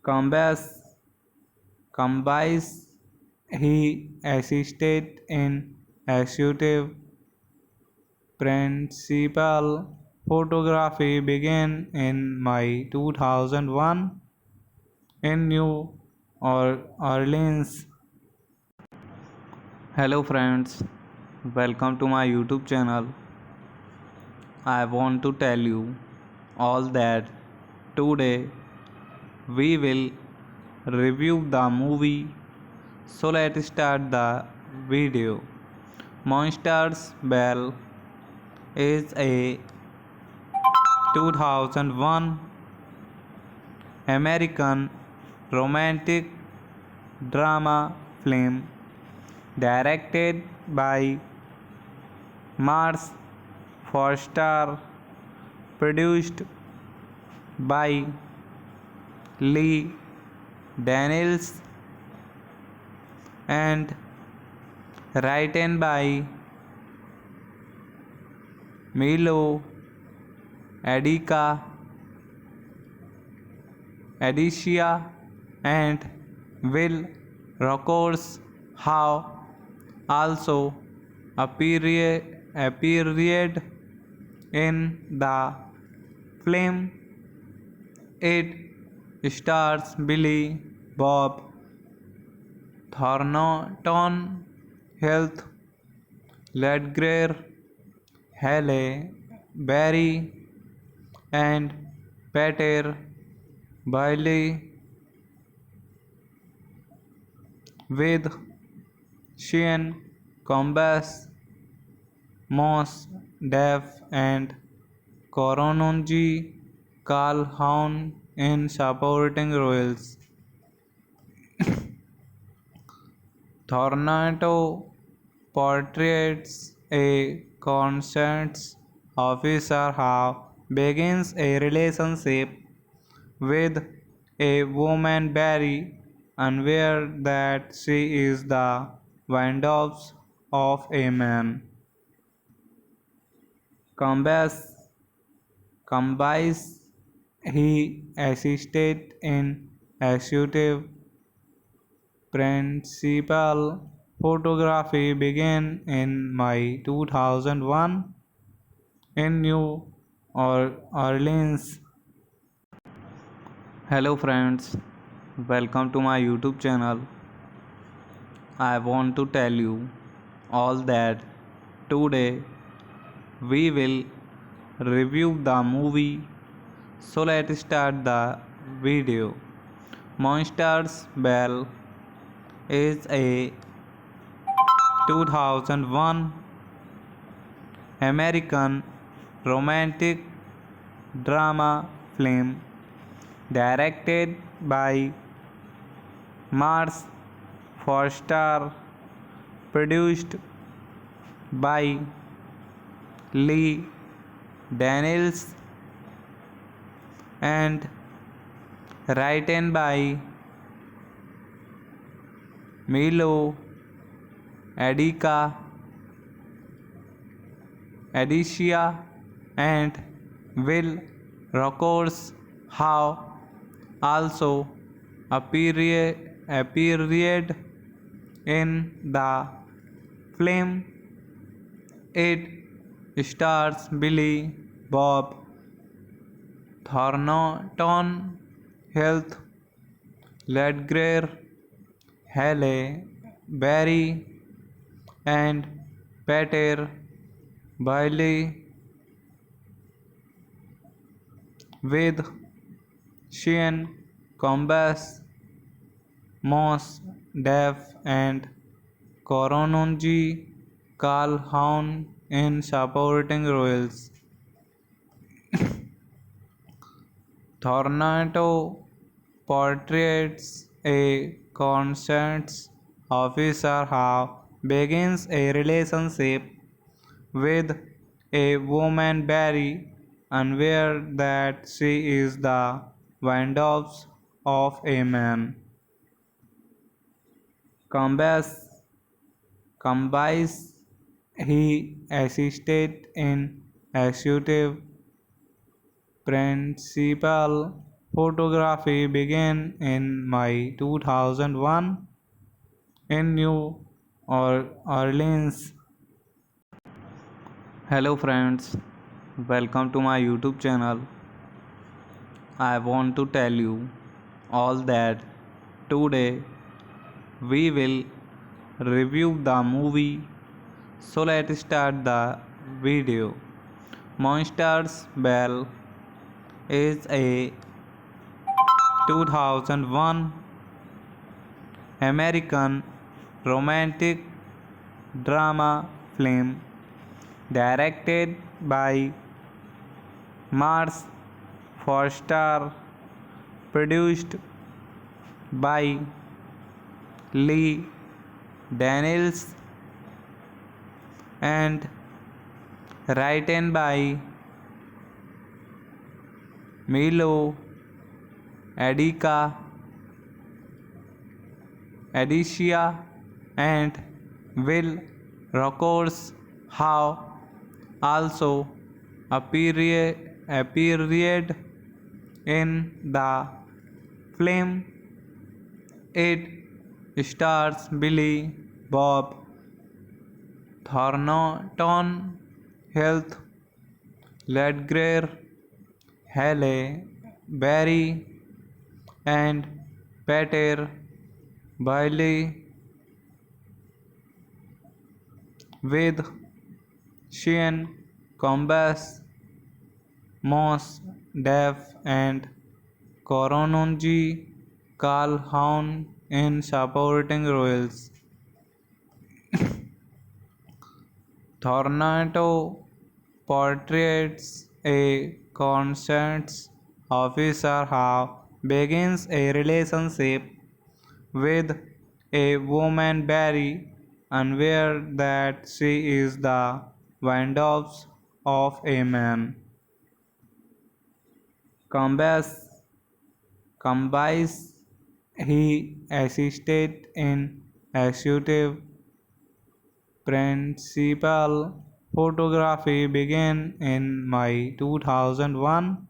Combs combines he assisted in executive principal photography began in May 2001 in New Orleans. Hello friends, welcome to my YouTube channel. I want to tell you all that today we will review the movie. So let's start the video. Monsters Ball is a 2001 American romantic drama film directed by Mars Foster, produced by Lee Daniels, and written by Milo Adica, Adicia, and Will Rogers have also appeared in the film. It stars Billy Bob Thornton, Heath Ledger, Halle Berry, and Peter Bailey, with Sean Combs, Mos Def, and Korononji Calhoun in supporting roles. Thornton portrays a conscience officer who begins a relationship with a woman Barry, unaware that she is the widow of a man. Combs combines he assisted in executive principal photography began in May 2001 in New Orleans. Hello friends, welcome to my YouTube channel. I want to tell you all that today we will review the movie. So let's start the video. Monsters Ball is a 2001 American romantic drama film directed by Mars Foster, produced by Lee Daniels and written by Milo Adica, Adicia, and Will Rocks have also appeared in the film. It stars Billy Bob Thornton, Heath Ledger, Halle Berry, and Peter Bailey, with Sean Combs, Moss Def, and Korononji Calhoun in supporting roles. Thornton portrays a conscience officer who begins a relationship with a woman Barry, unaware that she is the widow of a man. Combs he assisted in executive principal photography began in May 2001 in New Orleans. Hello friends, welcome to my YouTube channel. I want to tell you all that today we will review the movie. So let's start the video. Monsters Ball is a 2001 American romantic drama film directed by Mars Foster, produced by Lee Daniels, and written by Milo Adica, Adicia, and Will Rocks have also appeared in the film. It stars Billy Bob Thornton, Heath Ledger, Halle Berry, and Peter Bailey, with Sean Combs, Moss Def, and Korononji Calhoun in supporting roles. Thornton portrays a conscience officer who begins a relationship with a woman Barry, unaware that she is the widow of a man. Combs he assisted in executive principal photography began in May 2001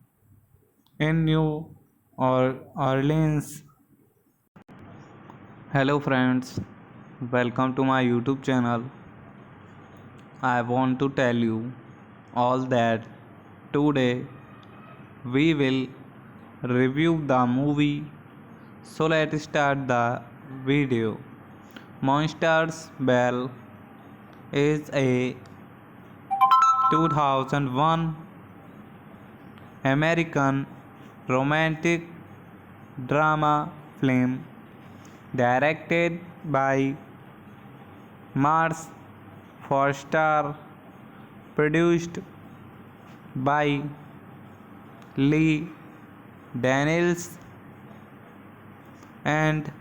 in New Orleans. Hello friends, welcome to my YouTube channel. I want to tell you all that today we will review the movie. So let's start the video. Monsters Ball is a 2001 American romantic drama film directed by Mars Foster, produced by Lee Daniels, and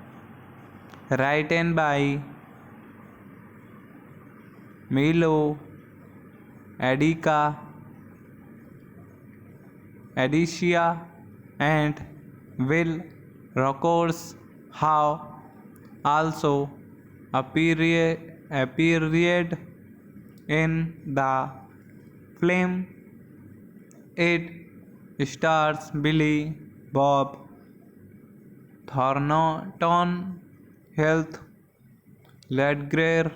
written by Milo, Adica, Adicia, and Will Rockours have also appeared in the film. It stars Billy Bob Thornton, Heath Ledger,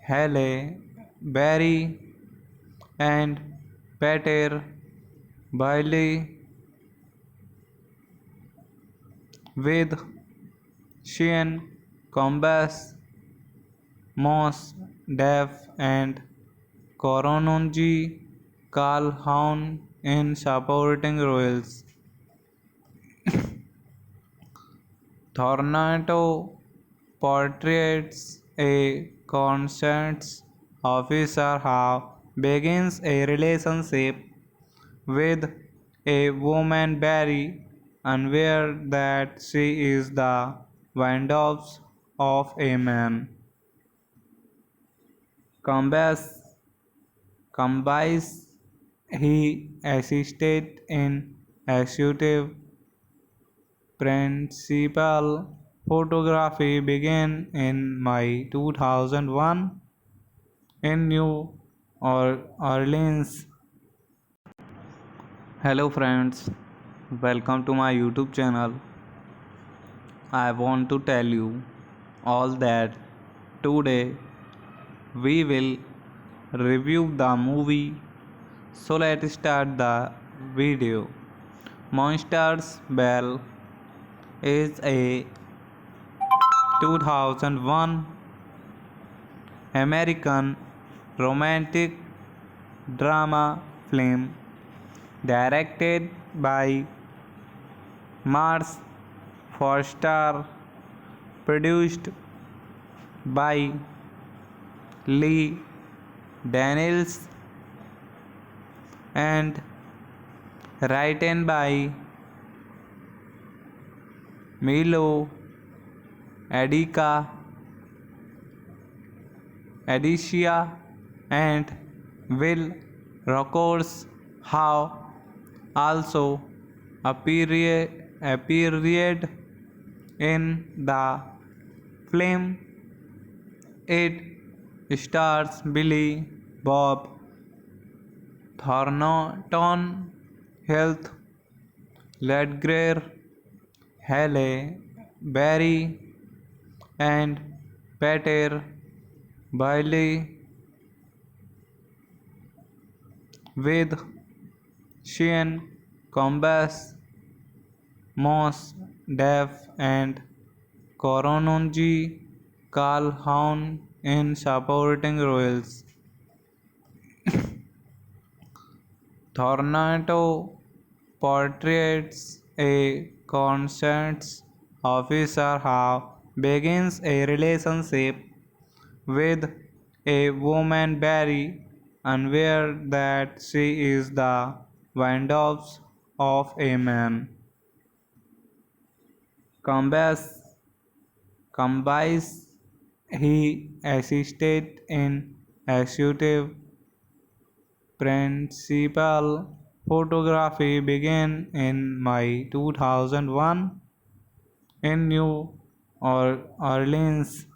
Halle Berry, and Peter Bailey, with Sean Combs, Moss Def, and Korononji Calhoun in supporting roles. Thornton portrays a conscience officer who begins a relationship with a woman Barry, unaware that she is the widow of a man. Combs combines he assisted in executive principal photography began in May 2001 in New Orleans. Hello friends, welcome to my YouTube channel. I want to tell you all that today we will review the movie. So let's start the video. Monsters Ball is a 2001 American romantic drama film directed by Mars Foster, produced by Lee Daniels, and written by Milo, Adica, Adicia, and Will Rockours have also appeared in the film. It stars Billy Bob Thornton, Heath Ledger, Halle Berry, and Peter Bailey, with Sean Combs, Moss Def, and Korononji Calhoun in supporting roles. Thornton portrays a conscience officer who begins a relationship with a woman Barry, unaware that she is the widow of a man. Combs combines he assisted in executive principal photography began in May 2001 in New Orleans.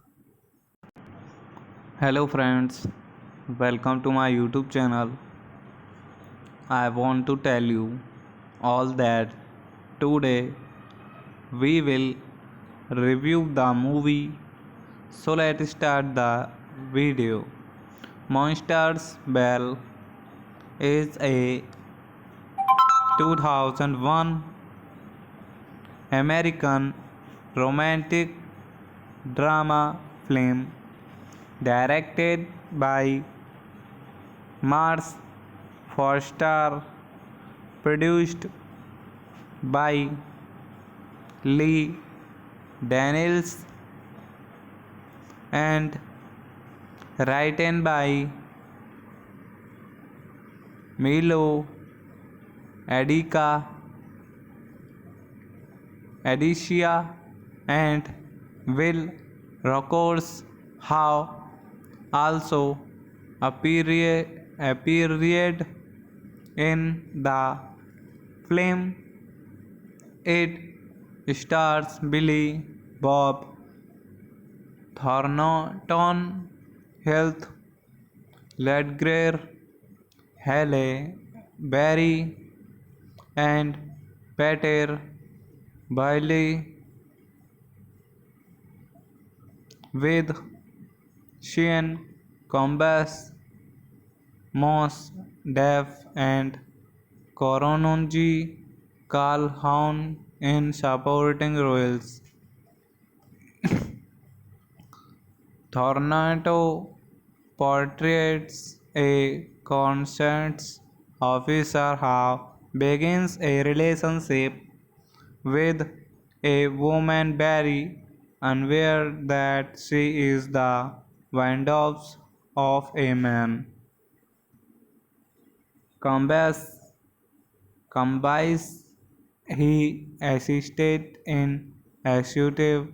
Hello friends, welcome to my YouTube channel. I want to tell you all that today we will review the movie. So let's start the video. Monsters Ball is a 2001 American romantic drama film directed by Mars Foster, produced by Lee Daniels, and written by Milo, Adica, Adicia, and Will Rockours have also appeared in the film. It stars Billy Bob Thornton, Heath Ledger, Halle Berry, and Peter Bailey, with Sean Combs, Mos Def, and Korononji Calhoun in supporting roles. Thornton portrays a conscience officer who begins a relationship with a woman Barry, unaware that she is the widow of a man. Combs combines he assisted in executive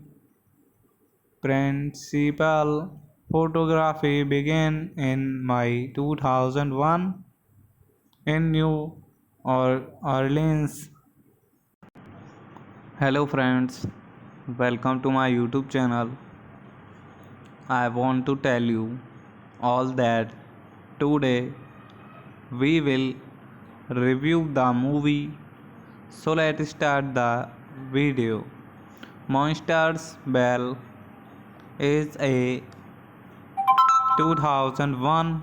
principal photography began in May 2001 in New Orleans. Hello friends, welcome to my YouTube channel. I want to tell you all that today we will review the movie. So let's start the video. Monsters Ball is a 2001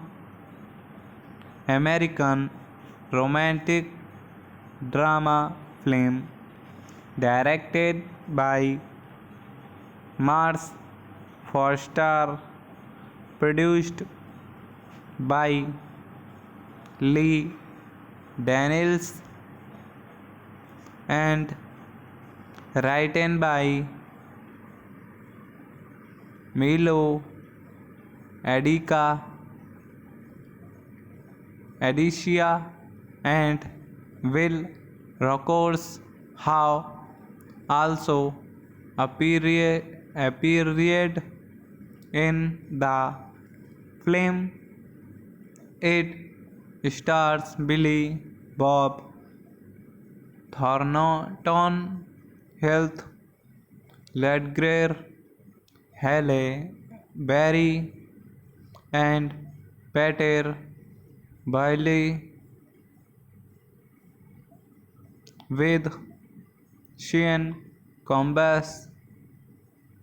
American romantic drama film directed by Mars Foster, produced by Lee Daniels, and written by Milo Adicia, and Will Rockers have also appeared in the film. It stars Billy Bob Thornton, Heath Ledger, Halle Berry, and Peter Bailey, with Sean Combs,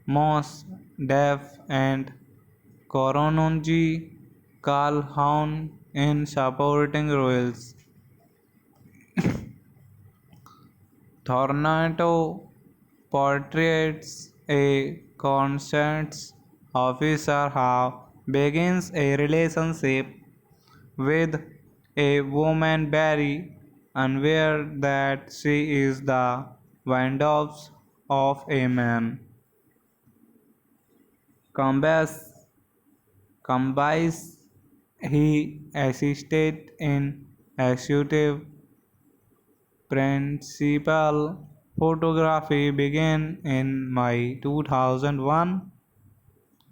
Mos Def, and Korononji Calhoun in supporting roles. Thornton portrays a conscience officer who begins a relationship with a woman Barry, unaware that she is the widow of a man. Combs he assisted in executive principal photography began in May 2001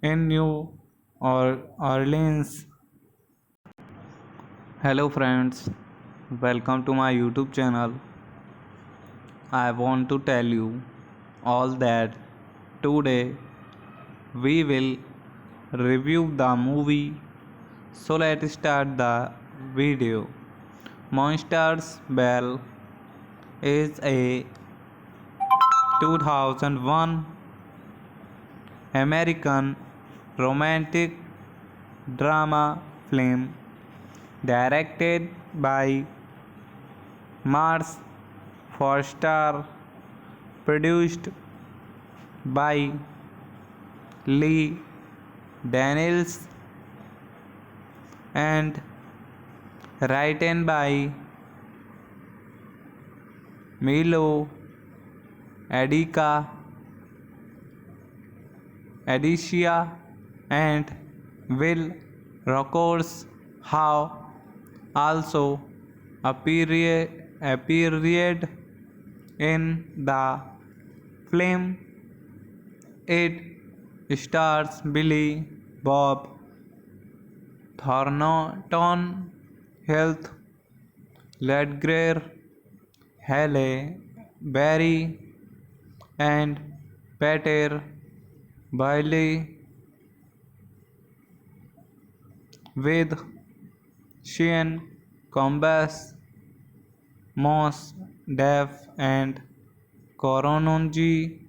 in New Orleans. Hello friends, welcome to my YouTube channel. I want to tell you all that today we will review the movie. So let's start the video. Monsters Ball is a 2001 American romantic drama film directed by Mars Foster, produced by Lee Daniels, and written by Milo Adicia, and Will Rockers have also appeared in the film. It stars Billy Bob Thornton Health, Ledgre, Halle Berry, and Peter Bailey with Sean Combs, Moss Def, and Korononji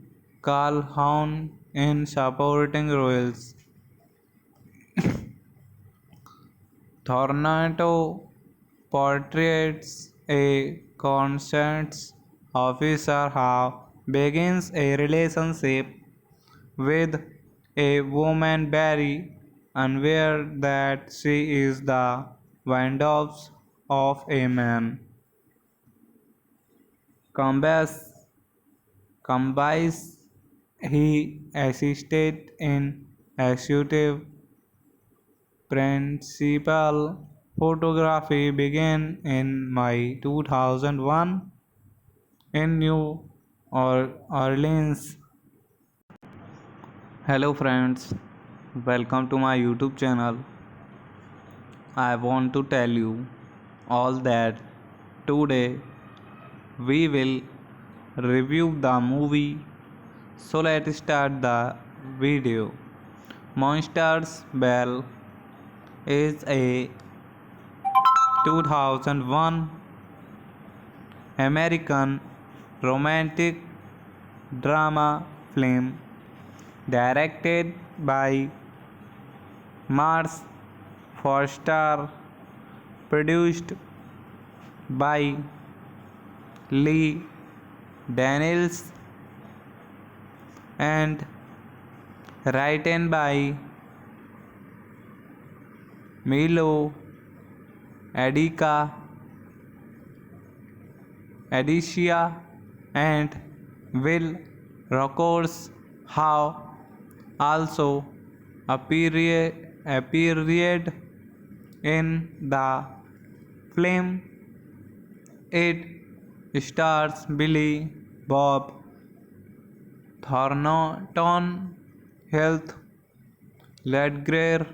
Calhoun in supporting roles. Thornton portrays a conscience officer who begins a relationship with a woman Barry, unaware that she is the widow of a man. Combs he assisted in executive principal photography began in May 2001 in New Orleans. Hello friends, welcome to my YouTube channel. I want to tell you all that today we will review the movie. So let's start the video. Monsters Ball is a 2001 American romantic drama film directed by Mars Foster, produced by Lee Daniels, and written by Milo Adica, Adicia, and Will Rogers have also appeared in the film. It stars Billy Bob Thornton, Heath Ledger,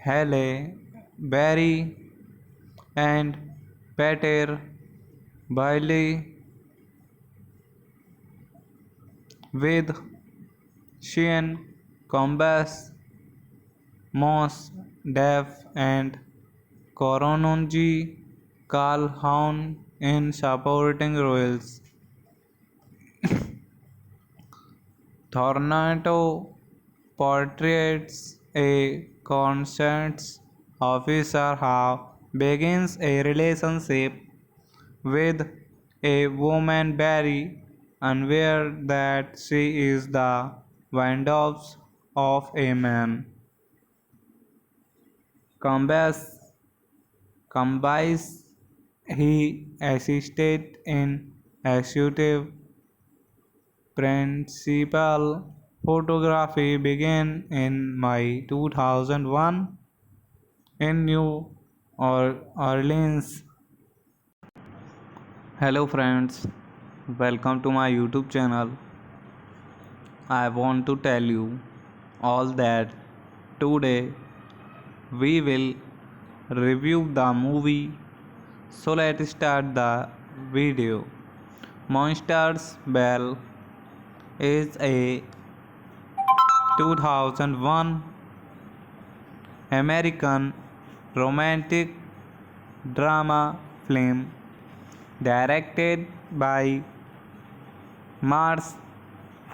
Halle Berry, and Peter Bailey with Sean Combs, Moss Def, and Korononji Calhoun in supporting roles. Thornton portrays a conscience officer who begins a relationship with a woman Barry, unaware that she is the widow of a man. Combs he assisted in executive principal photography began in May 2001 in New Orleans. Hello friends, welcome to my YouTube channel. I want to tell you all that today we will review the movie. So let's start the video. Monsters Ball is a 2001 American romantic drama film directed by Mars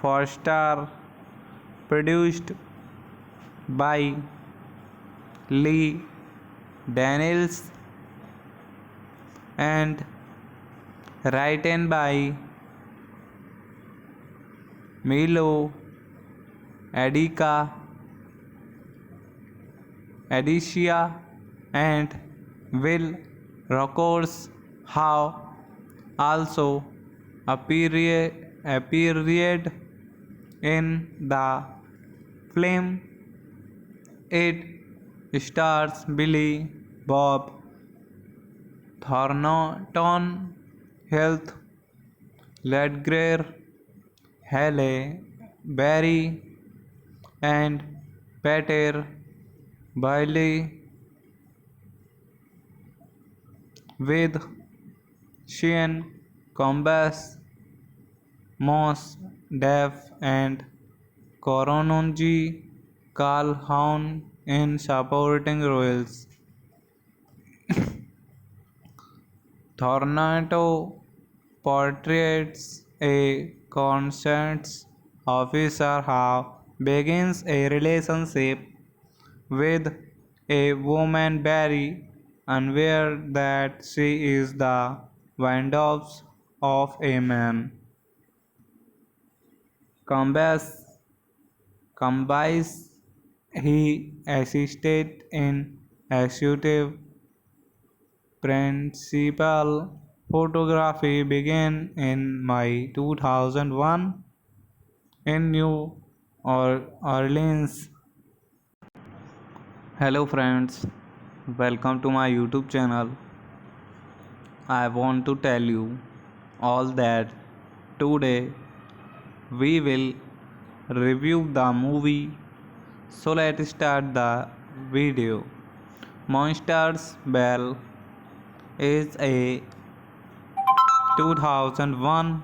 Foster, produced by Lee Daniels, and written by Milo Adica, Adicia, and Will Rogers have also appeared in the film. It stars Billy Bob Thornton, Heath Ledger, Halle Berry, and Peter Bailey with Sean Combs, Mos Def, and Korononji Calhoun in supporting roles. Thornato portrays a conscience officer who begins a relationship with a woman Barry, unaware that she is the widow of a man. Combs combines he assisted in executive principal photography began in May 2001 in New Orleans. Hello friends, welcome to my YouTube channel. I want to tell you all that today we will review the movie. So let's start the video. Monsters Ball is a 2001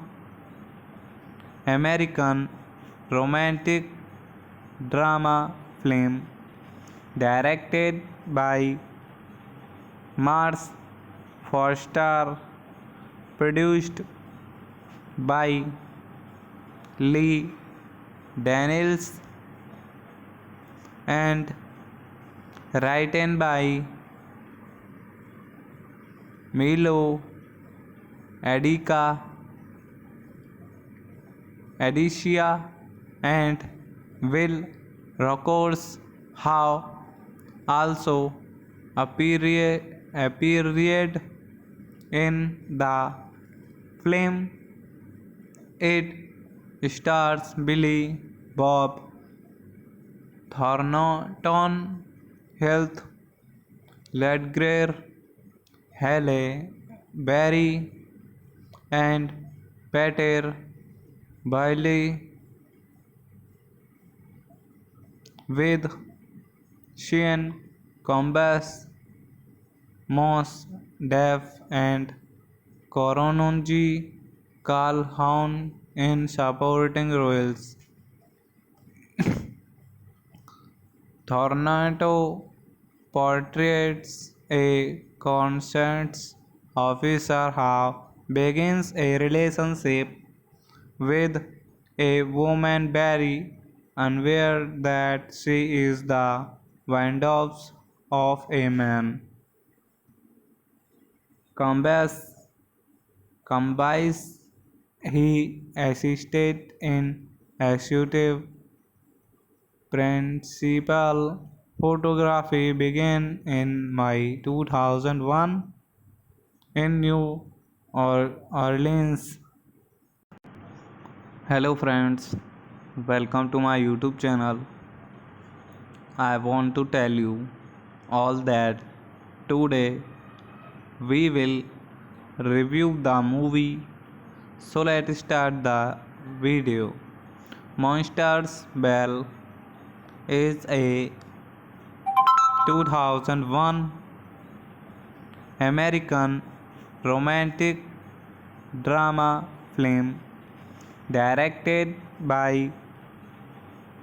American romantic drama film directed by Mars Foster, produced by Lee Daniels, and written by Milo Adica, Adicia, and Will Rogers have also appeared in the film. It stars Billy Bob Thornton, Heath Ledger, Halle Berry, and Peter Bailey, with Sean Combs, Mos Def, and Korononji Calhoun in supporting roles. Thornato portrays a conscience officer who begins a relationship with a woman Barry, unaware that she is the widow of a man. Combs combines he assisted in executive principal photography began in May 2001 in New Orleans. Hello friends, welcome to my YouTube channel. I want to tell you all that today we will review the movie. So let's start the video. Monsters Ball is a 2001 American romantic drama film directed by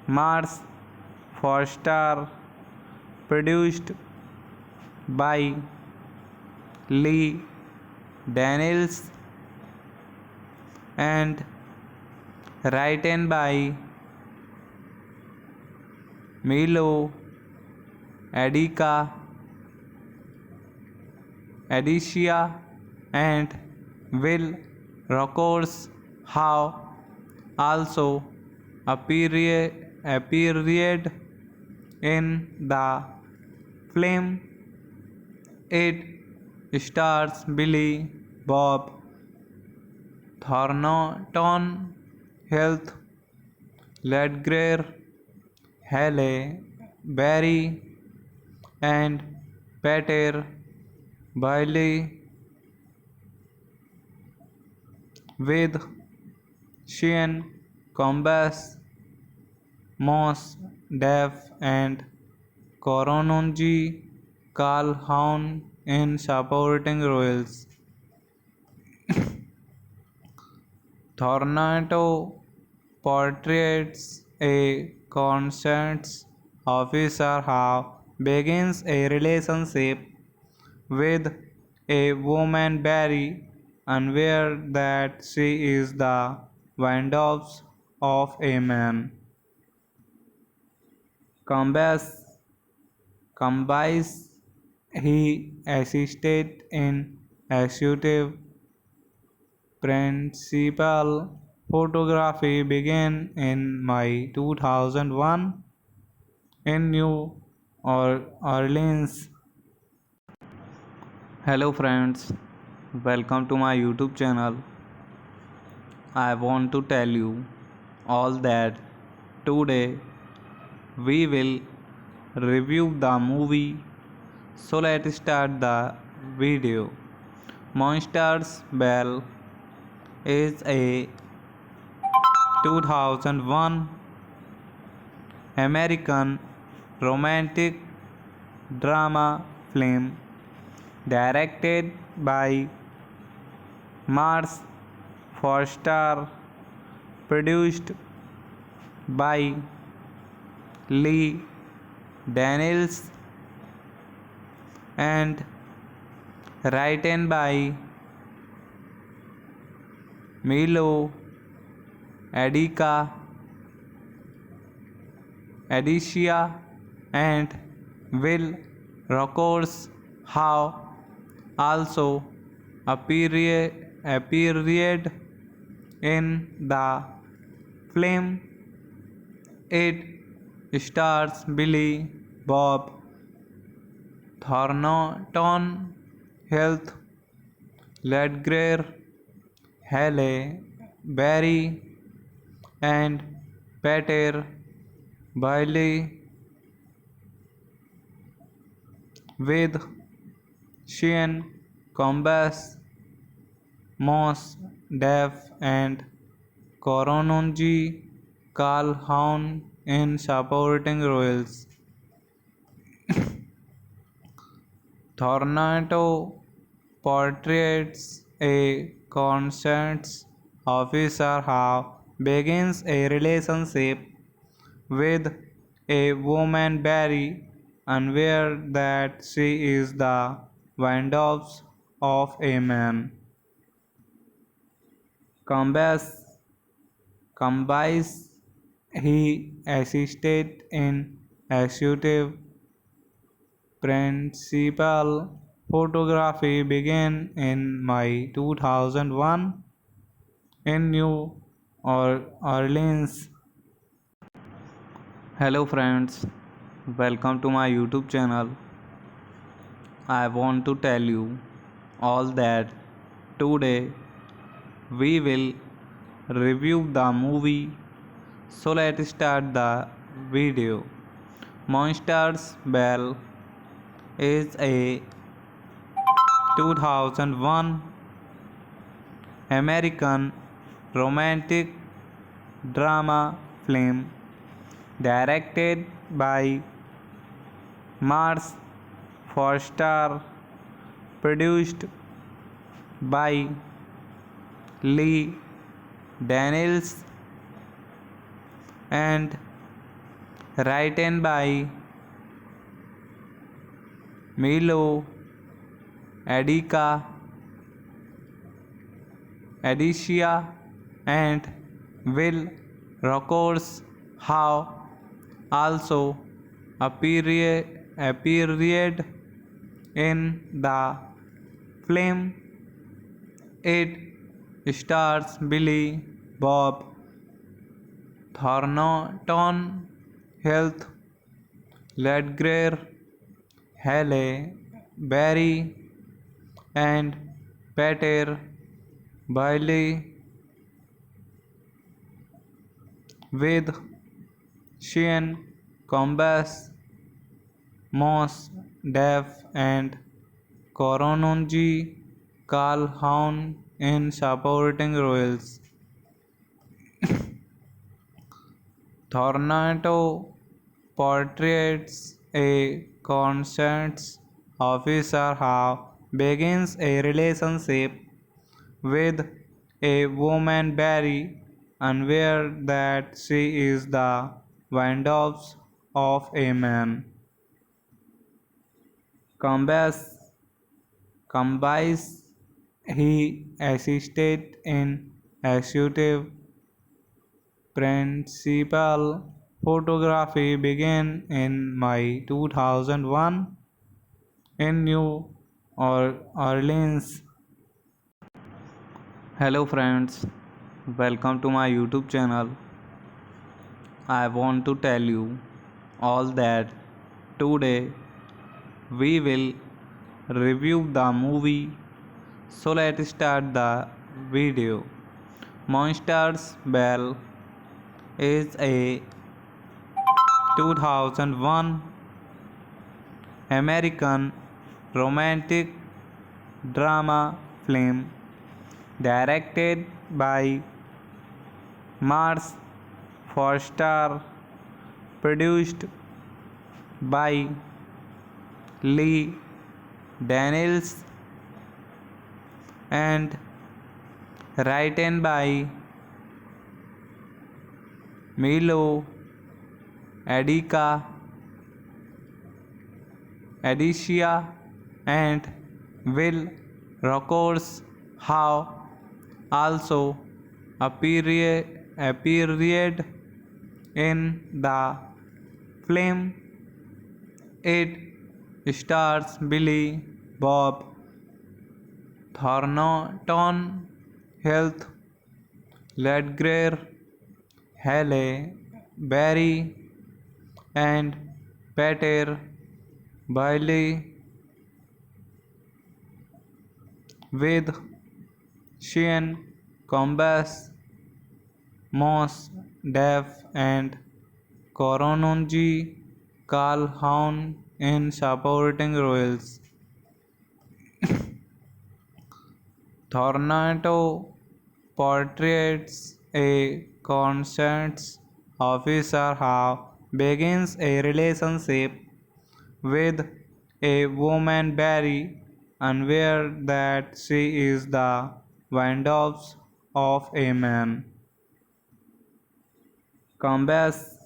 Mars Foster, produced by Lee Daniels, and written by Milo Adica, Adicia, and Will Rogers have also appeared in the film. It stars Billy Bob Thornton, Heath Ledger, Halle Berry, and Peter Bailey, with Sean Combs, Mos Def, and Korononji Calhoun in supporting roles. Thornato portrays a conscience officer who begins a relationship with a woman Barry, unaware that she is the widow of a man. Combs he assisted in executive principal photography began in May 2001 in New Orleans. Hello friends, welcome to my YouTube channel. I want to tell you all that today we will review the movie. So let's start the video. Monsters Ball is a 2001 American romantic drama film directed by Mars Foster, produced by Lee Daniels, and written by Milo Adica, Adicia, and Will Rogers have also appeared in the film. It stars Billy Bob Thornton, Heath Ledger, Halle Berry, and Peter Bailey, with Sean Combs, Moss Def, and Korononji Calhoun in supporting roles. Thornato portrays a conscience officer who begins a relationship with a woman Barry, unaware that she is the widow of a man. Combs he assisted in executive principal photography began in May 2001 in New Orleans. Hello friends, welcome to my YouTube channel. I want to tell you all that today we will review the movie. So let's start the video. Monsters Ball is a 2001 American romantic drama film directed by Mars Foster, produced by Lee Daniels, and written by Milo Adica, Adicia, and Will Rogers have also appeared in the film. It stars Billy Bob Thornton, Heath Ledger, Halle Berry, and Peter Bailey, with Sean Combs, Moss Def, and Korononji Calhoun in supporting roles. Thornato portrays a conscience officer how begins a relationship with a woman very unaware that she is the widow of a man. Combes combines he assisted in executive principal photography began in May 2001 in New Orleans. Hello friends, welcome to my YouTube channel. I want to tell you all that today we will review the movie. So let's start the video. Monsters Ball is a 2001 American romantic drama film directed by Mars Foster, produced by Lee Daniels, and written by Milo Adicia, and Will Rogers have also appeared in the film. It stars Billy Bob Thornton, Heath Ledger, Halle Berry, and Peter Bailey, with Sean Combs, Moss Def, and Korononji Calhoun in supporting roles. Thornton portrays a conscience officer who begins a relationship with a woman very unaware that she is the widow of a man. Combs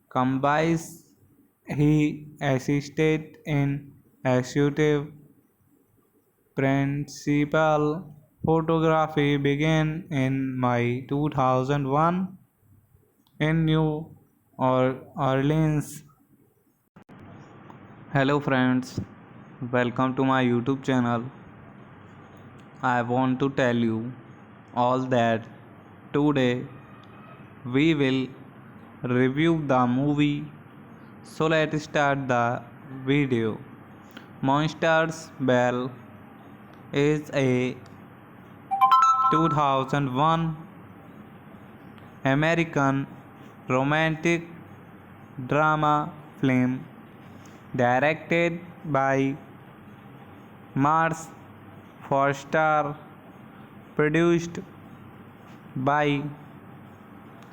combines he assisted in executive principal photography began in May 2001 in New Orleans. Hello friends, welcome to my YouTube channel. I want to tell you all that today we will review the movie. So let's start the video. Monsters Ball is a 2001 American romantic drama film directed by Mars Foster, produced by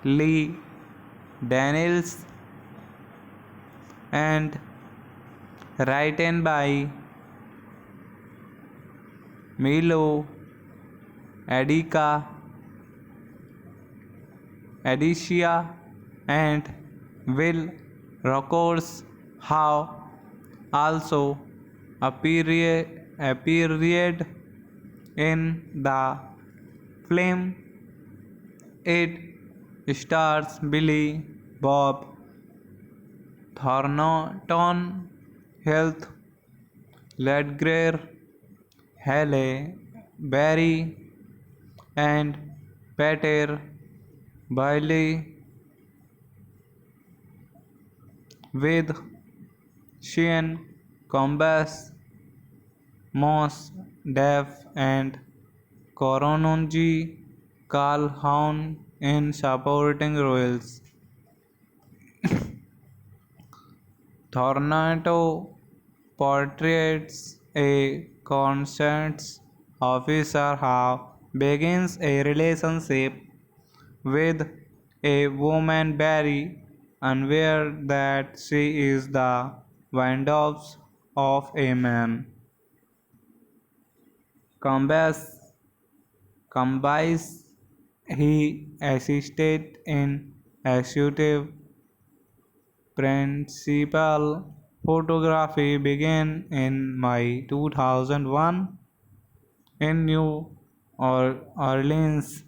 Lee Daniels, and written by Milo Adicia, and Will Rogers have also appeared in the film. It stars Billy Bob Thornton, Heath Ledger, Halle Berry, and Peter Bailey, with Sean Combs, Moss Def, and Korononji Calhoun in supporting roles. Thornton portrays a conscience officer who begins a relationship with a woman very unaware that she is the widow of a man. Combines he assisted in executive principal photography began in May 2001 in New Orleans,